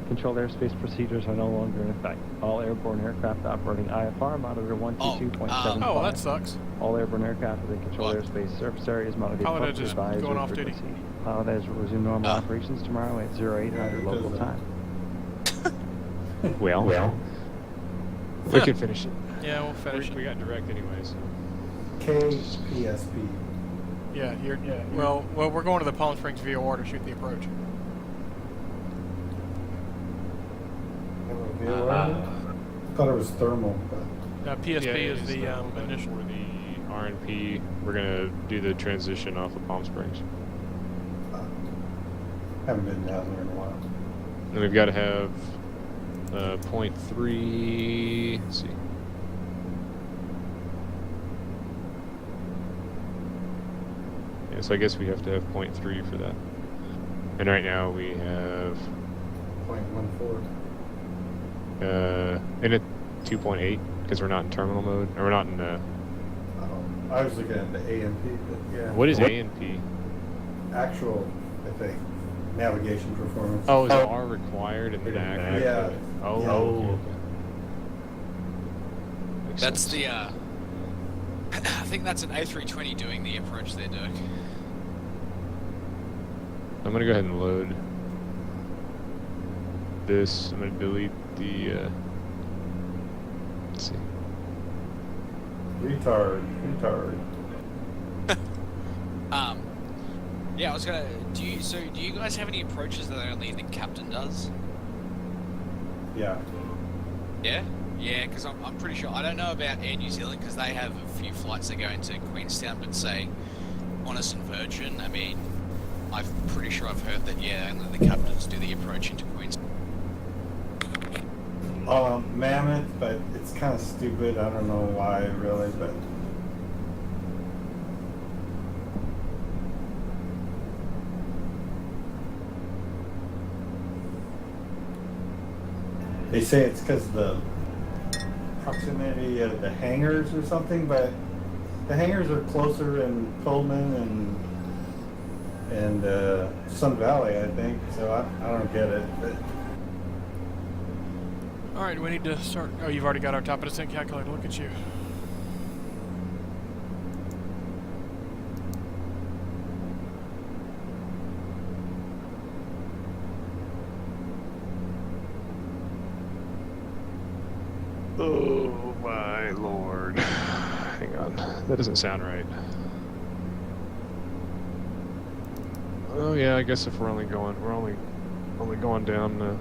Controlled airspace procedures are no longer in effect. All airborne aircraft operating IFR monitor 122.75. Oh, that sucks. All airborne aircraft within controlled airspace surface areas monitor PilotEdge is going off duty. PilotEdge will resume normal operations tomorrow at 0800 local time. Well. We can finish it. Yeah, we'll finish it. We got direct anyways. KPSP. Yeah, well, we're going to the Palm Springs VOR to shoot the approach. Thought it was thermal, but PSP is the initial. For the RNP, we're gonna do the transition off of Palm Springs. haven't been down there in a while. Then we've got to have 0.3. Let's see. Yeah, so I guess we have to have 0.3 for that. And right now we have 0.14. And at 2.8 because we're not in terminal mode, or we're not in. I was looking at the AMP, but yeah. What is ANP? Actual, I think, navigation performance. Oh, is R required in the NAC? Yeah. Oh. Yeah. Okay. That's the. I think that's an A320 doing the approach there, Dirk. I'm gonna go ahead and load this. I'm gonna delete the. Let's see. Retard. Yeah, I was gonna. Do you guys have any approaches that only the captain does? Yeah. Yeah? Yeah, because I'm pretty sure. I don't know about Air New Zealand because they have a few flights that go into Queenstown, but say Qantas and Virgin, I mean, I'm pretty sure I've heard that, yeah, only the captains do the approach into Queenstown. Mammoth, but it's kind of stupid. I don't know why, really, but. They say it's because of the proximity of the hangars or something, but the hangars are closer in Pullman and Sun Valley, I think. So I don't get it. But All right, we need to start. Oh, you've already got our top of descent calculator. Look at you. Oh my lord. Hang on. That doesn't sound right. Oh yeah, I guess if we're only going down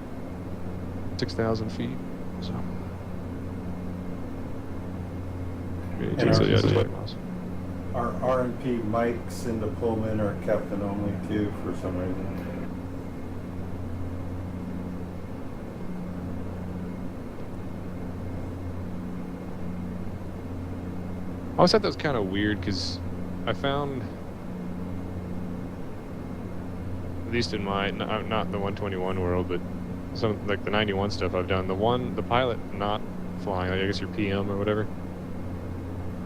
6,000 feet. So. our RNP mics into Pullman are captain only too for some reason. I always thought that was kind of weird because I found, at least in my, not the 121 world, but some like the 91 stuff I've done, the pilot not flying, like I guess your PM or whatever,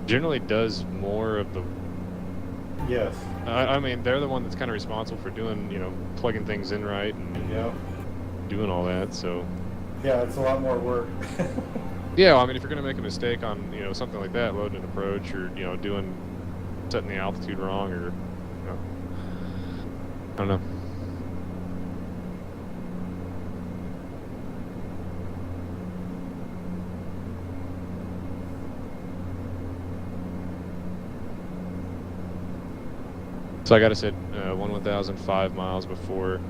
generally does more of the. Yes. I mean, they're the one that's kind of responsible for doing, plugging things in right and doing all that. So. Yeah, it's a lot more work. Yeah, well, I mean, if you're going to make a mistake on, something like that, loading an approach or, setting the altitude wrong or, I don't know. So I got to set 1,005 miles before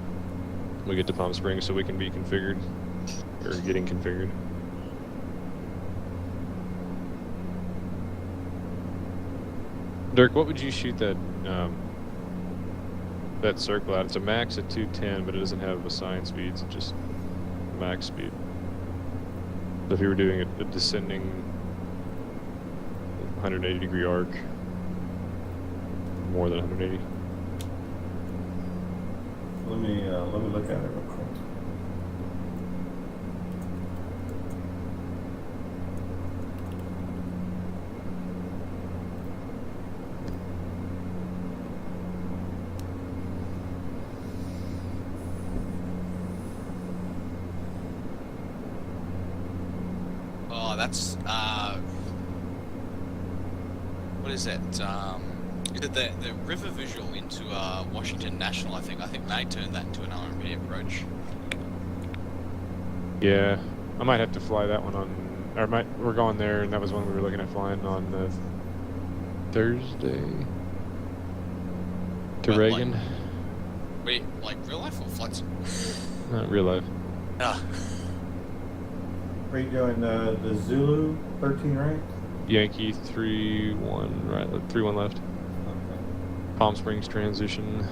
we get to Palm Springs so we can be configured, or getting configured. Dirk, what would you shoot that that circle at? It's a max at 210, but it doesn't have assigned speeds. It's just max speed. So if you were doing a descending 180-degree arc, more than 180. Let me look at it real quick. Oh, that's what is it? The river visual into Washington National. I think they turned that into an RMP approach. Yeah, I might have to fly that one on. Or we're going there, and that was one we were looking at flying on the Thursday to But, Reagan. Wait, like real life or flights? Not real life. Ah. Are you doing the Zulu 13 right? Yankee 3-1 right, 3-1 left. Okay. Palm Springs transition.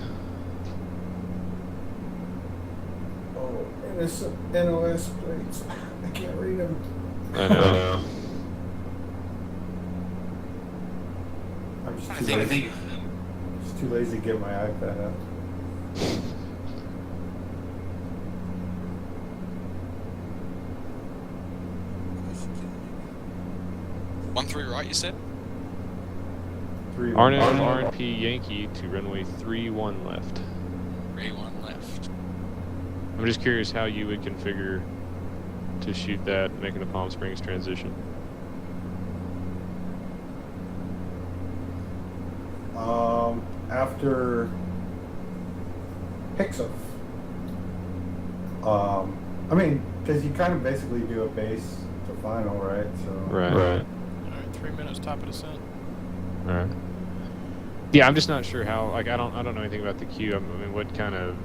Oh, and it's NOS plates. I can't read them. I know. I'm just too lazy. Just too lazy to get my iPad out. One three right, you said? RNP Yankee to runway 3-1 left. 3-1 left. I'm just curious how you would configure to shoot that, making the Palm Springs transition. After Hixoff. I mean, because you kind of basically do a base to final, right? So. Right. Alright, 3 minutes top of descent. All right. Yeah, I'm just not sure how. Like, I don't know anything about the queue. I mean, what kind of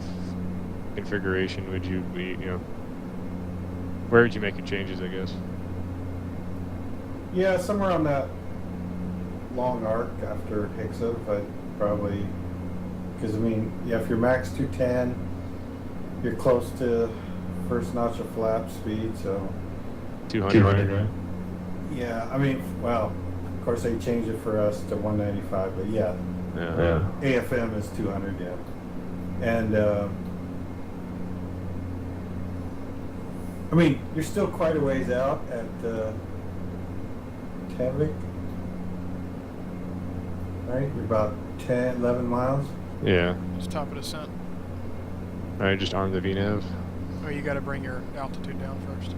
configuration would you be? You know, where would you make your changes? I guess. Yeah, somewhere on that long arc after Hixoff, I'd probably, because I mean, yeah, if you're max 210, you're close to first notch of flap speed, so 200, right? Yeah, I mean, well, of course they changed it for us to 195, but yeah, AFM is 200, yeah, and I mean, you're still quite a ways out at Tavik, right? You're about 10, 11 miles. Yeah. Just top of descent. All right, just arm the VNav. Oh, you got to bring your altitude down first.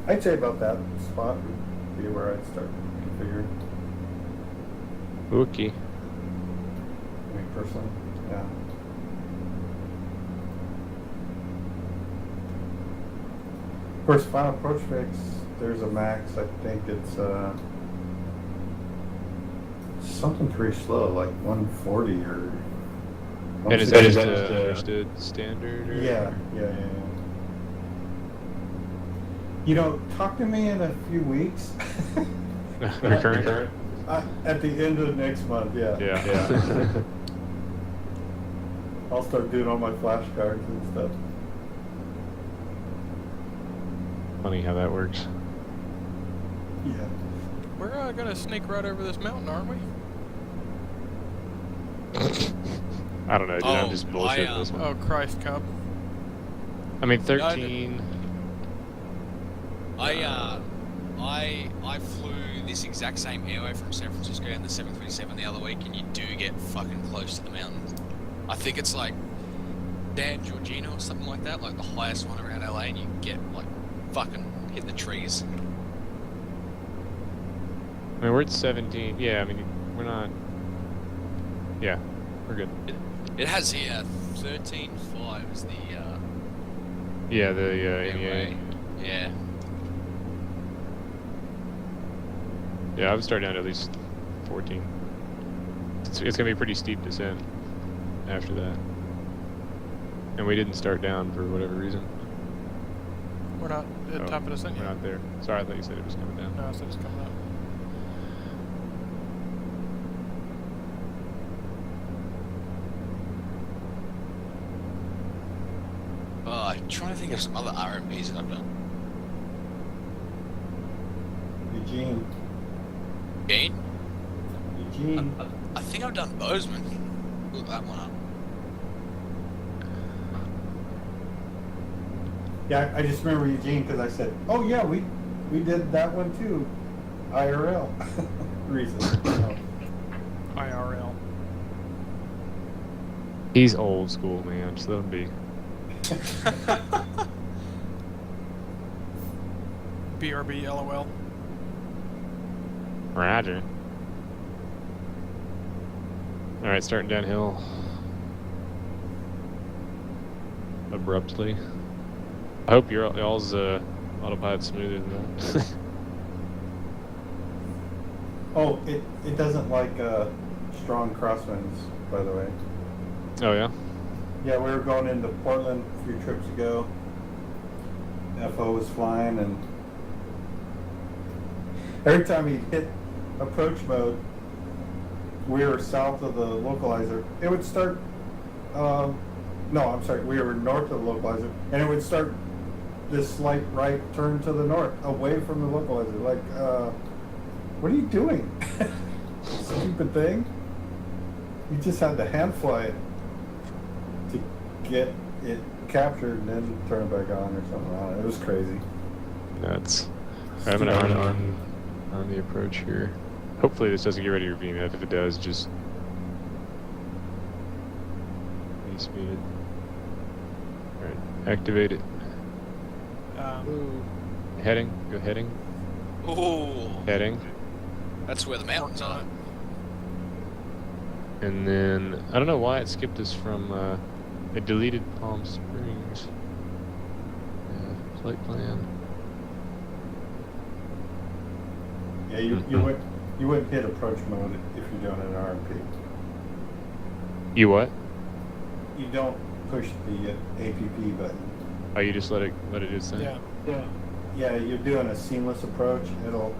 I'd say about that spot would be where I'd start configuring. Okay. I mean, personally, yeah. Of course, final approach fix, there's a max, I think it's something pretty slow, like 140 or... And is that understood standard? Or? Yeah. You know, talk to me in a few weeks. Recurrent? At the end of next month, yeah. Yeah. I'll start doing all my flashcards and stuff. Funny how that works. Yeah. We're gonna sneak right over this mountain, aren't we? I don't know, dude. I'm just bullshitting this one. Oh, Christ, Cub. I mean, 13. I flew this exact same airway from San Francisco down the 737 the other week, and you do get fucking close to the mountains. I think it's like San Giorgino or something like that, like the highest one around LA, and you get like fucking hit the trees. I mean, we're at 17. Yeah, I mean, we're not. Yeah, we're good. It has here 13.5 is the. Yeah, the airway. NEA. Yeah. Yeah, I would start down to at least 14. It's gonna be a pretty steep descent after that. And we didn't start down for whatever reason. We're not at top of descent yet. We're not there. Sorry, I thought you said it was coming down. No, I said it's coming up. trying to think of some other RMPs that I've done. Eugene. Eugene? I think I've done Bozeman. Look that one up. Yeah, I just remember Eugene because I said, "Oh yeah, we did that one too, IRL." Reason. IRL. He's old school, man. Just let him be. BRB, LOL. Roger. All right, starting downhill abruptly. I hope y'all's autopilot smoother than that. Oh, it doesn't like strong crosswinds, by the way. Oh yeah. Yeah, we were going into Portland a few trips ago. FO was flying, and every time he hit approach mode, we were south of the localizer. It would start. No, I'm sorry. We were north of the localizer, and it would start this slight right turn to the north, away from the localizer. Like, what are you doing? Stupid thing. You just had to hand fly it to get it captured and then turn it back on or something. I don't know. It was crazy. Nuts. I'm gonna on the approach here. Hopefully this doesn't get ready to your VMAP. If it does, just speed it. Alright, activate it. Heading. Go heading. Ooh. Heading. That's where the mountains are. And then I don't know why it skipped us from it deleted Palm Springs. Flight plan. Yeah, you wouldn't hit approach mode if you're doing an RMP. You what? You don't push the APP button. Oh, you just let it do its thing? Yeah. Yeah, you're doing a seamless approach. It'll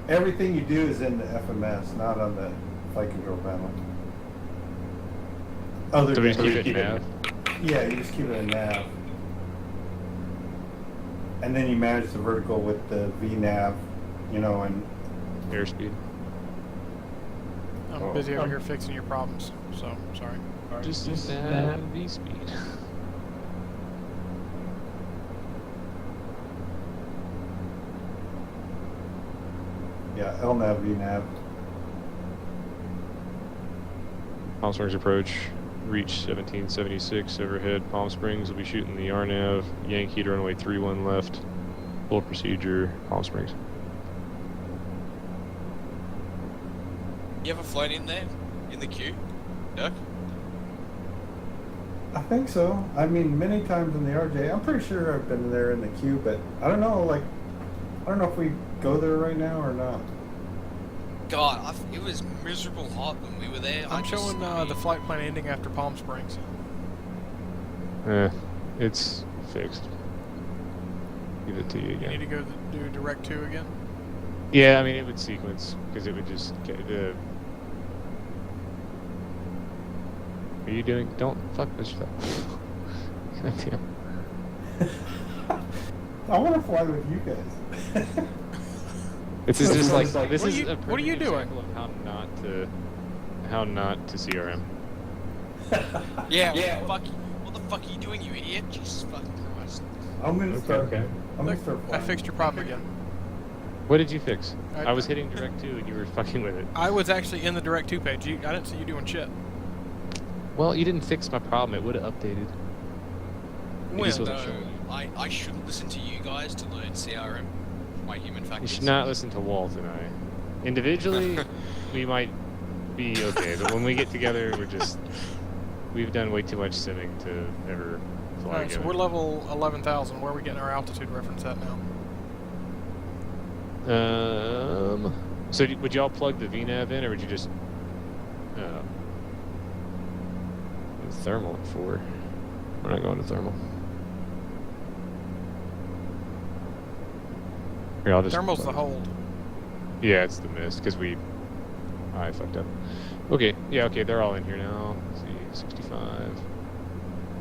everything you do is in the FMS, not on the flight control panel. So we just keep it in nav? Yeah, you just keep it in nav. And then you manage the vertical with the VNav, and airspeed. I'm busy over here fixing your problems, so sorry. Just nav V speed. Yeah, LNAV, VNav. Palm Springs approach, reach 1776 overhead. Palm Springs will be shooting the RNAV, Yankee to runway 31 left. Full procedure, Palm Springs. You ever flown in there? In the queue? Dirk? I think so. I mean, many times in the RJ. I'm pretty sure I've been there in the queue, but I don't know. I don't know if we go there right now or not. God, it was miserable hot when we were there. I'm showing the flight plan ending after Palm Springs. It's fixed. Give it to you again. You need to go do direct 2 again? Yeah, I mean, it would sequence, because it would just get the... What are you doing? Don't fuck this stuff. God damn. I want to fly with you guys. This is just like this is a what are you doing? example of how not to CRM. Yeah. What the fuck are you doing, you idiot? Jesus fucking Christ. I'm gonna start. I'm gonna start I flying. fixed your problem again. What did you fix? I was hitting direct 2 and you were fucking with it. I was actually in the direct 2 page. I didn't see you doing shit. Well, you didn't fix my problem. It would have updated. Well, I shouldn't listen to you guys to learn CRM. My human factors. You should not listen to Walt and I. Individually, we might be okay, but when we get together, we've done way too much simming to ever fly Alright, so together. we're level 11,000. Where are we getting our altitude reference at now? So would y'all plug the VNav in, or would you just thermal at 4? We're not going to thermal. Here, I'll just Thermal's the hold. Yeah, it's the mist, because I fucked up. Okay, yeah, okay, they're all in here now. Let's see, 65.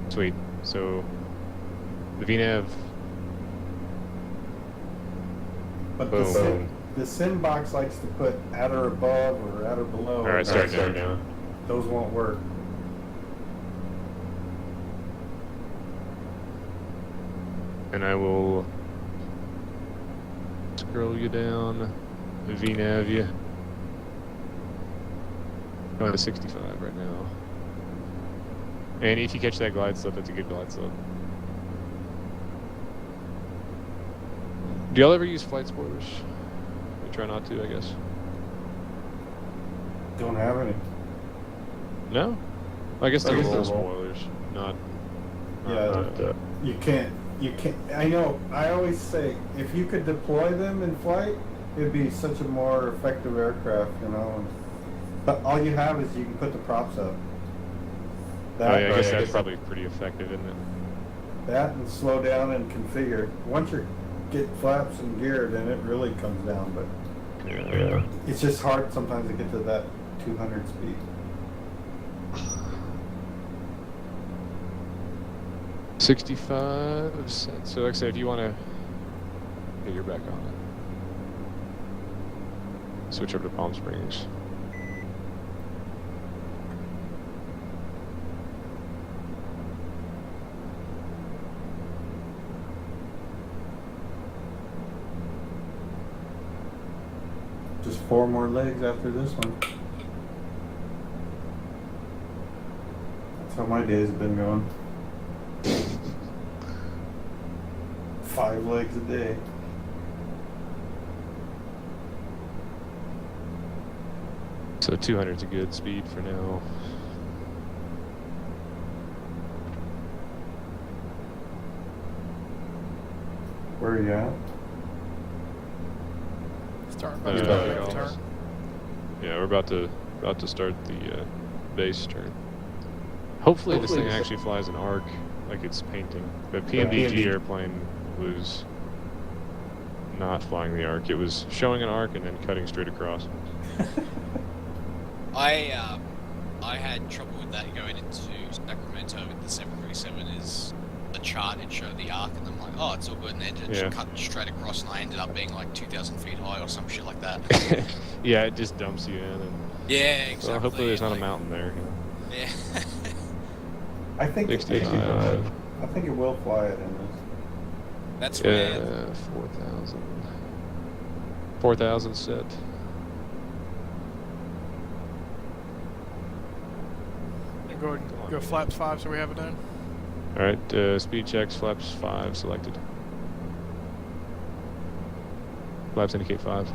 Sweet. So, The VNAV. But Boom. the sim box likes to put at or above or at or below. All right, start now. Those won't work. And I will scroll you down, VNAV you. Going to 65 right now. And if you catch that glide slope, that's a good glide slope. Do y'all ever use flight spoilers? We try not to, I guess. Don't have any. No? I guess they're roll spoilers, not. Yeah, you can't. I know. I always say if you could deploy them in flight, it'd be such a more effective aircraft, you know. But all you have is you can put the props up. I guess that's probably pretty effective, isn't it? That and slow down and configure. Once you get flaps and gear, then it really comes down. But yeah, it's just hard sometimes to get to that 200 speed. $0.65. So, like I said, if you want to get your back on it, switch over to Palm Springs. Just 4 more legs after this one. That's how my days have been going. 5 legs a day. So 200's a good speed for now. Where are you at? Turn. Yeah, we're about to start the base turn. Hopefully this thing actually flies an arc like it's painting. The PMDG airplane was not flying the arc. It was showing an arc and then cutting straight across. I had trouble with that going into Sacramento with the 737. Is the chart it showed the arc and I'm like, oh, it's all good, and then it just cut straight across, and I ended up being like 2,000 feet high or some shit like that. Yeah, it just dumps you in. And yeah, exactly. Well, hopefully there's not a mountain there. You know? Yeah. I think 65. I think it will fly it in this. That's weird. 4,000. 4,000 set. Go flaps 5 so we have it down. Alright, speed checks, flaps 5 selected. Flaps indicate 5.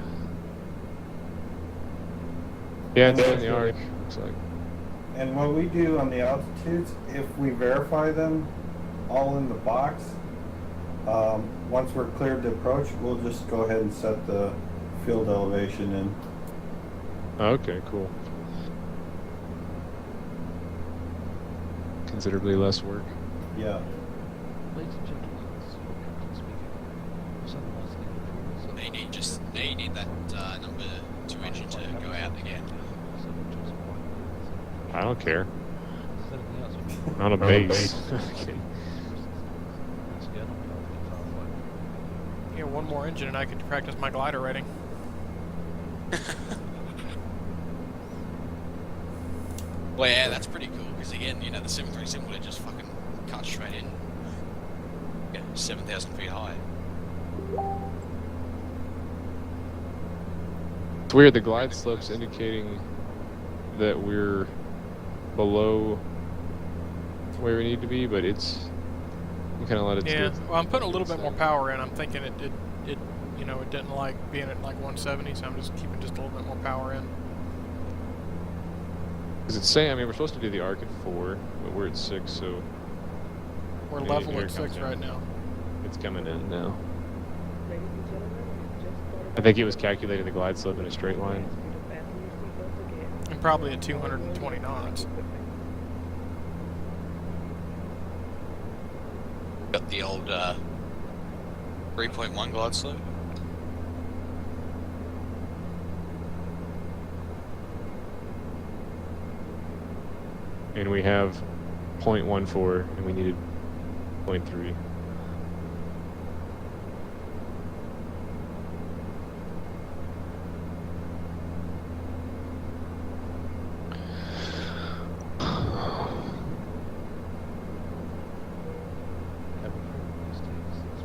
Yeah, it's in the arc, looks like. And what we do on the altitudes, if we verify them all in the box, once we're cleared to approach, we'll just go ahead and set the field elevation in. Okay, cool. Considerably less work. Yeah. Ladies and gentlemen, this is your captain speaking. They need that number 2 engine to go out again. I don't care. On a base. Okay. Yeah, 1 more engine and I could practice my glider rating. Well, yeah, that's pretty cool, because again, you know, the 737 would have just fucking cut straight in. Yeah, 7,000 feet high. It's weird, the glide slope's indicating that we're below where we need to be, but it's... we kind of let it Yeah, skip. well, I'm putting a little bit more power in. I'm thinking it you know, it didn't like being at like 170, so I'm just keeping just a little bit more power in. Because it's saying, I mean, we're supposed to do the arc at 4, but we're at 6, so... We're yeah, level here at it 6 comes right in. now. It's coming in now. Ladies and gentlemen, just I think it was calculating the glide slope in a straight line. And probably at 220 knots. Got the old 3.1 glide slope. And we have 0.14, and we needed 0.3.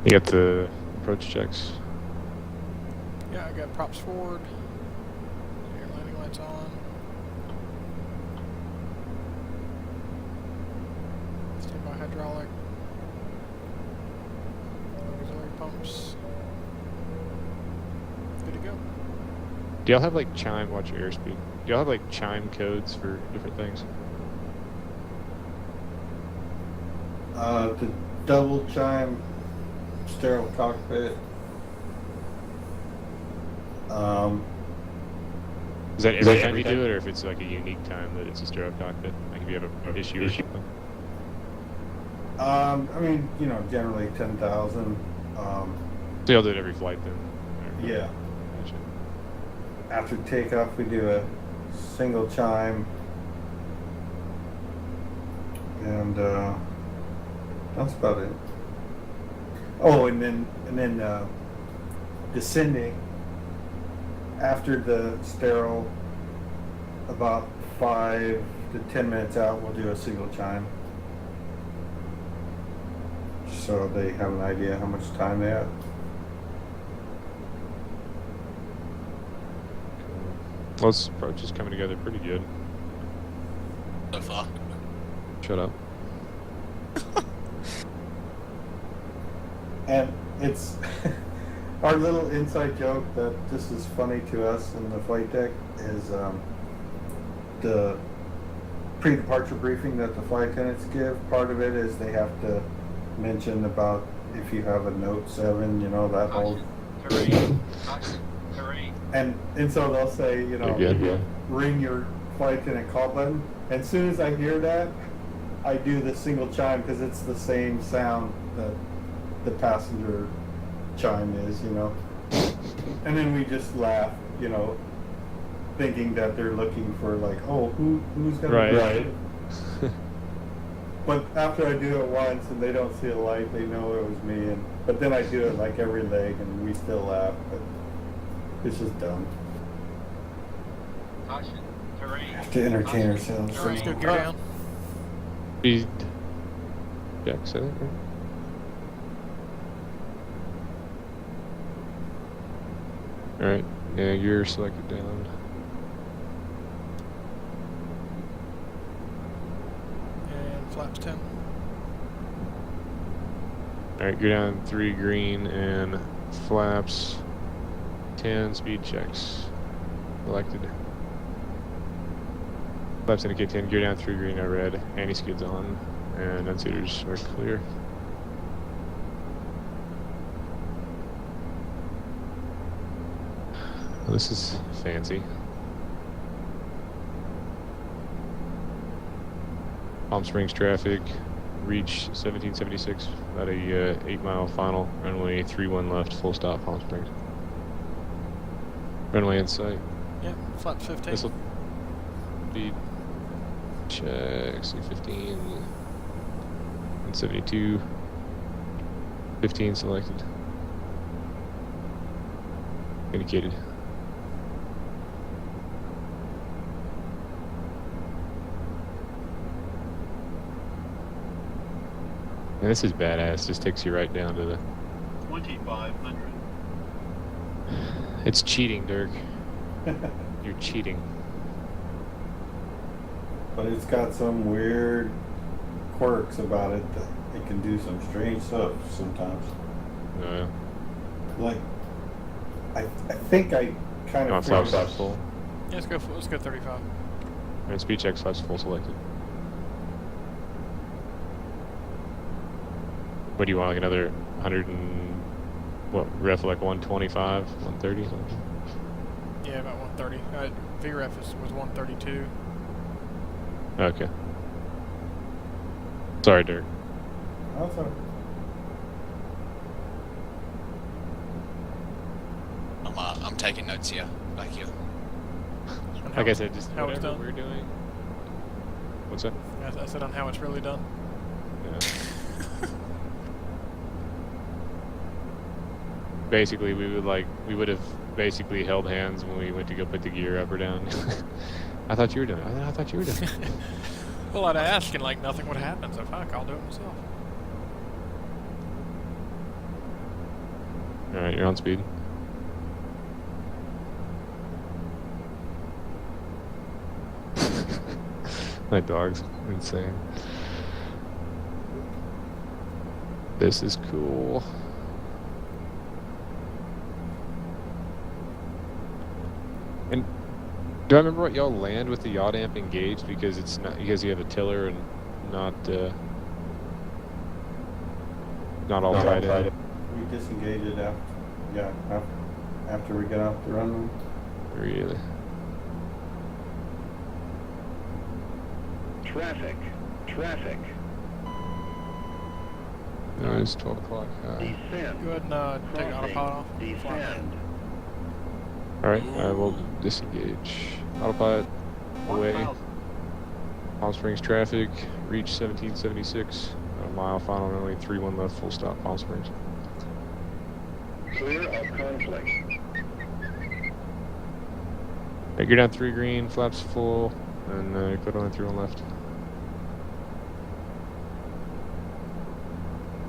You got the approach checks. Yeah, I got props forward. Your landing lights on. Standby hydraulic. Auxiliary pumps. Good to go. Do y'all have like chime? Watch your airspeed. Do y'all have like chime codes for different things? The double chime sterile cockpit. Is that every time you do it, or if it's like a unique time that it's a sterile cockpit? Like if you have an issue or something? I mean, you know, generally 10,000. So y'all do it every flight then? Yeah. Gotcha. After takeoff, we do a single chime. And that's about it. Oh, and then descending after the sterile, about 5 to 10 minutes out, we'll do a single chime, so they have an idea how much time they have. Well, this approach is coming together pretty good. So far. Shut up. And it's our little inside joke that this is funny to us in the flight deck is the pre-departure briefing that the flight attendants give. Part of it is they have to mention about if you have a Note 7, you know, that whole... And so they'll say, you know, ring your flight attendant call button. And as soon as I hear that, I do the single chime because it's the same sound that the passenger chime is, you know. And then we just laugh, you know, thinking that they're looking for like, oh, who's gonna right. But after I do it once and they don't see a light, they know it was me. But then I do it like every leg and we still laugh. But it's just dumb. We have to entertain ourselves. Let's go gear down. Speed checks, I think, right? Alright, yeah, you're selected down. And flaps 10. Alright, go down 3 green and flaps 10 speed checks. Selected. Flaps indicate 10, gear down 3 green, now red. Anti-skids on, and unsuiters are clear. Well, this is fancy. Palm Springs traffic, reach 1776, about a 8-mile final, runway 31 left, full stop, Palm Springs. Runway in sight. Yeah, flaps 15. This'll be check, C15, 172, 15 selected. Indicated. And this is badass. Just takes you right down to the 2500. It's cheating, Dirk. You're cheating. But it's got some weird quirks about it that it can do some strange stuff sometimes. Oh, yeah. Like, I think I kind of flaps full. Yeah, let's go 35. And speed check flaps full selected. What do you want, like another 100 and, what, ref like 125, 130 something? Yeah, about 130. VREF was 132. Okay. Sorry, Dirk. That's all right. I'm taking notes here, back here. Like I said, just how it's whatever done. we're doing. What's that? I said on how it's really done. Yeah. Basically, we would have basically held hands when we went to go put the gear up or down. I thought you were doing it. I thought you were doing it. Well, I'd ask and like nothing would happen, so fuck, I'll do it myself. Alright, you're on speed. My dog's insane. This is cool. And do I remember what y'all land with the yaw damp engaged because it's not because you have a tiller and not all tied in? We disengage it after, yeah, after we get off the runway. Really? Traffic. No, it's 12 o'clock. Descend. Go ahead and take autopilot off. Descend. Alright, I will disengage. Autopilot away. Palm Springs traffic, reach 1776. A mile final runway 31 left, full stop, Palm Springs. Clear of conflict. Right, you're down 3 green, flaps full, and you put only 3 on left.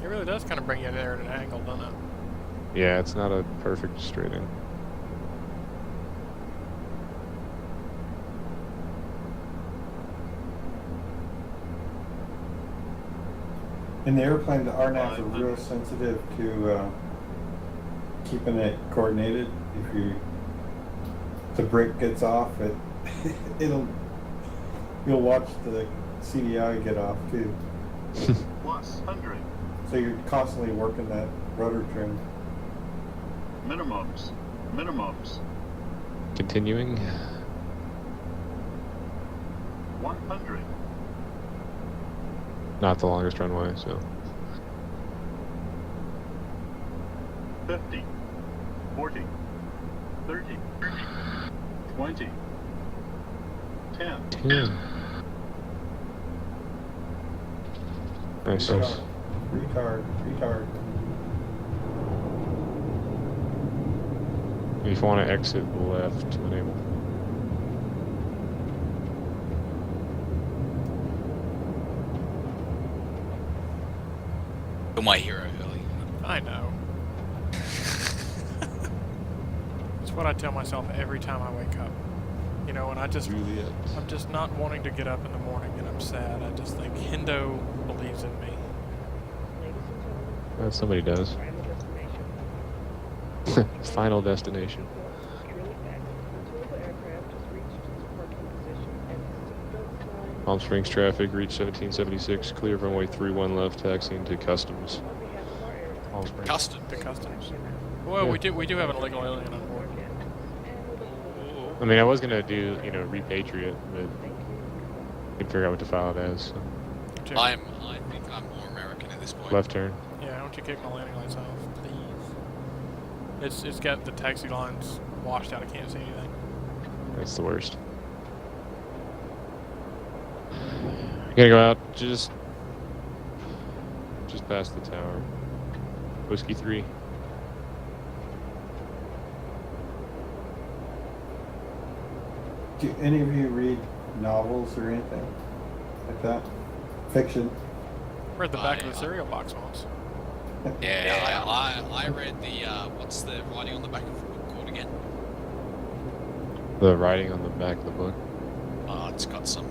It really does kind of bring you there at an angle, doesn't it? Yeah, it's not a perfect straight in. In the airplane, the RNAVs are real sensitive to keeping it coordinated. If the brake gets off, you'll watch the CDI get off too. Plus 100. So you're constantly working that rotor trim. Minimums. Continuing. 100. Not the longest runway, so. 50. 40. 30. 20. 10. 10. Nice. Retard. If you want to exit left, enable. You're my hero, Hurley. I know. It's what I tell myself every time I wake up. You know, and I'm just not wanting to get up in the morning and I'm sad. I just think Hendo believes in me. Somebody does. Final destination. Palm Springs traffic, reach 1776, clear of runway 31 left, taxiing to customs. Palm Springs. Customs. Well, yeah. we do have an illegal alien on board. I mean, I was gonna do, repatriate, but I can figure out what to file it as. So. I think I'm more American at this point. Left turn. Yeah, don't you kick my landing lights off, please. It's got the taxi lines washed out. I can't see anything. That's the worst. You gotta go out just past the tower. Whiskey 3. Do any of you read novels or anything like that? Fiction? Read the back of the cereal box once. Yeah, I read the, what's the writing on the back of the book called again? The writing on the back of the book? It's got some...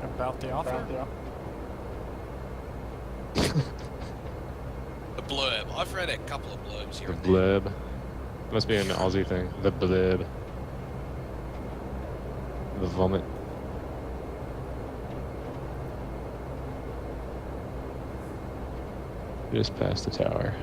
About the author? The blurb. I've read a couple of blurbs here The and blurb. Must be an Aussie thing. The blurb. The vomit. Just past the tower.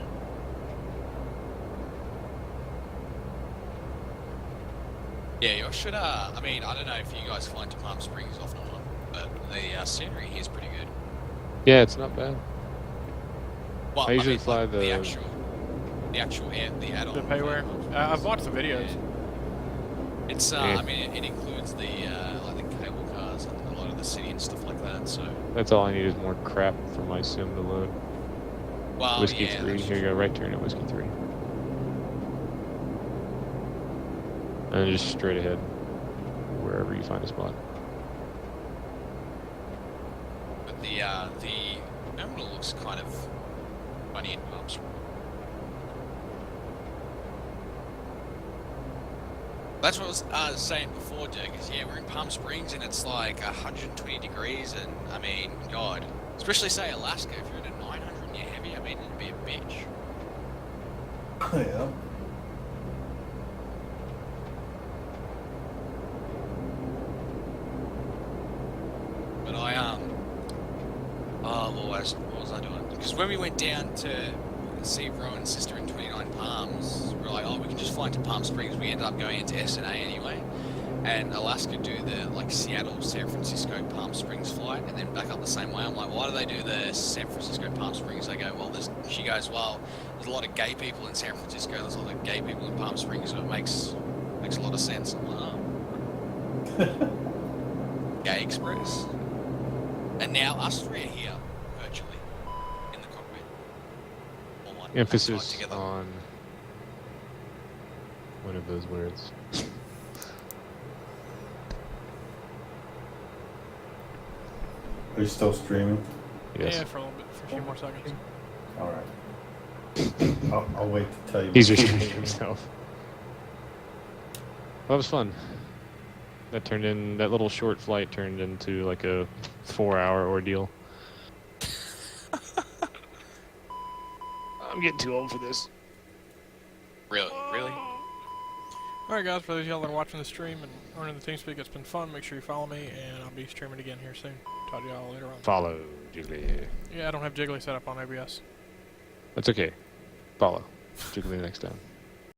Yeah, you should, I mean, I don't know if you guys fly to Palm Springs often or not, but the scenery here is pretty good. Yeah, it's not bad. Well, I usually mean, fly like, the add-on. The payware. I've watched the videos. It's, Yeah. I mean, it includes the, like the cable cars and a lot of the city and stuff like that, so. That's all I need is more crap for my sim to load. Well, Whiskey yeah, 3. Here you go, right turn at Whiskey 3. And just straight ahead, wherever you find a spot. But the terminal looks kind of funny in Palm Springs. That's what I was saying before, Dirk, is yeah, we're in Palm Springs and it's like 120 degrees and, I mean, God. Especially, say, Alaska, if you're at a 900 and you're heavy, I mean, it'd be a bitch. Yeah. But what was I doing? Because when we went down to see Rowan's sister in 29 Palms, we were like, oh, we can just fly into Palm Springs. We ended up going into SNA anyway. And Alaska do the, like, Seattle, San Francisco, Palm Springs flight, and then back up the same way. I'm like, why do they do the San Francisco, Palm Springs? They go, well, she goes, well, there's a lot of gay people in San Francisco, there's a lot of gay people in Palm Springs, so it makes a lot of sense. I'm like, oh. Gay Express. And now us three are here, virtually, in the cockpit. All one Emphasis together. on one of those words. Are you still streaming? Yes. Yeah, for a little bit, for a few more seconds. All right. I'll wait to tell you. He's restraining himself. Well, that was fun. That little short flight turned into like a 4-hour ordeal. I'm getting too old for this. Really? Alright guys, for those of y'all that are watching the stream and are in the TeamSpeak, it's been fun. Make sure you follow me, and I'll be streaming again here soon. Talk to y'all later on. Follow Jiggly. Yeah, I don't have Jiggly set up on OBS. That's okay. Follow Jiggly next time.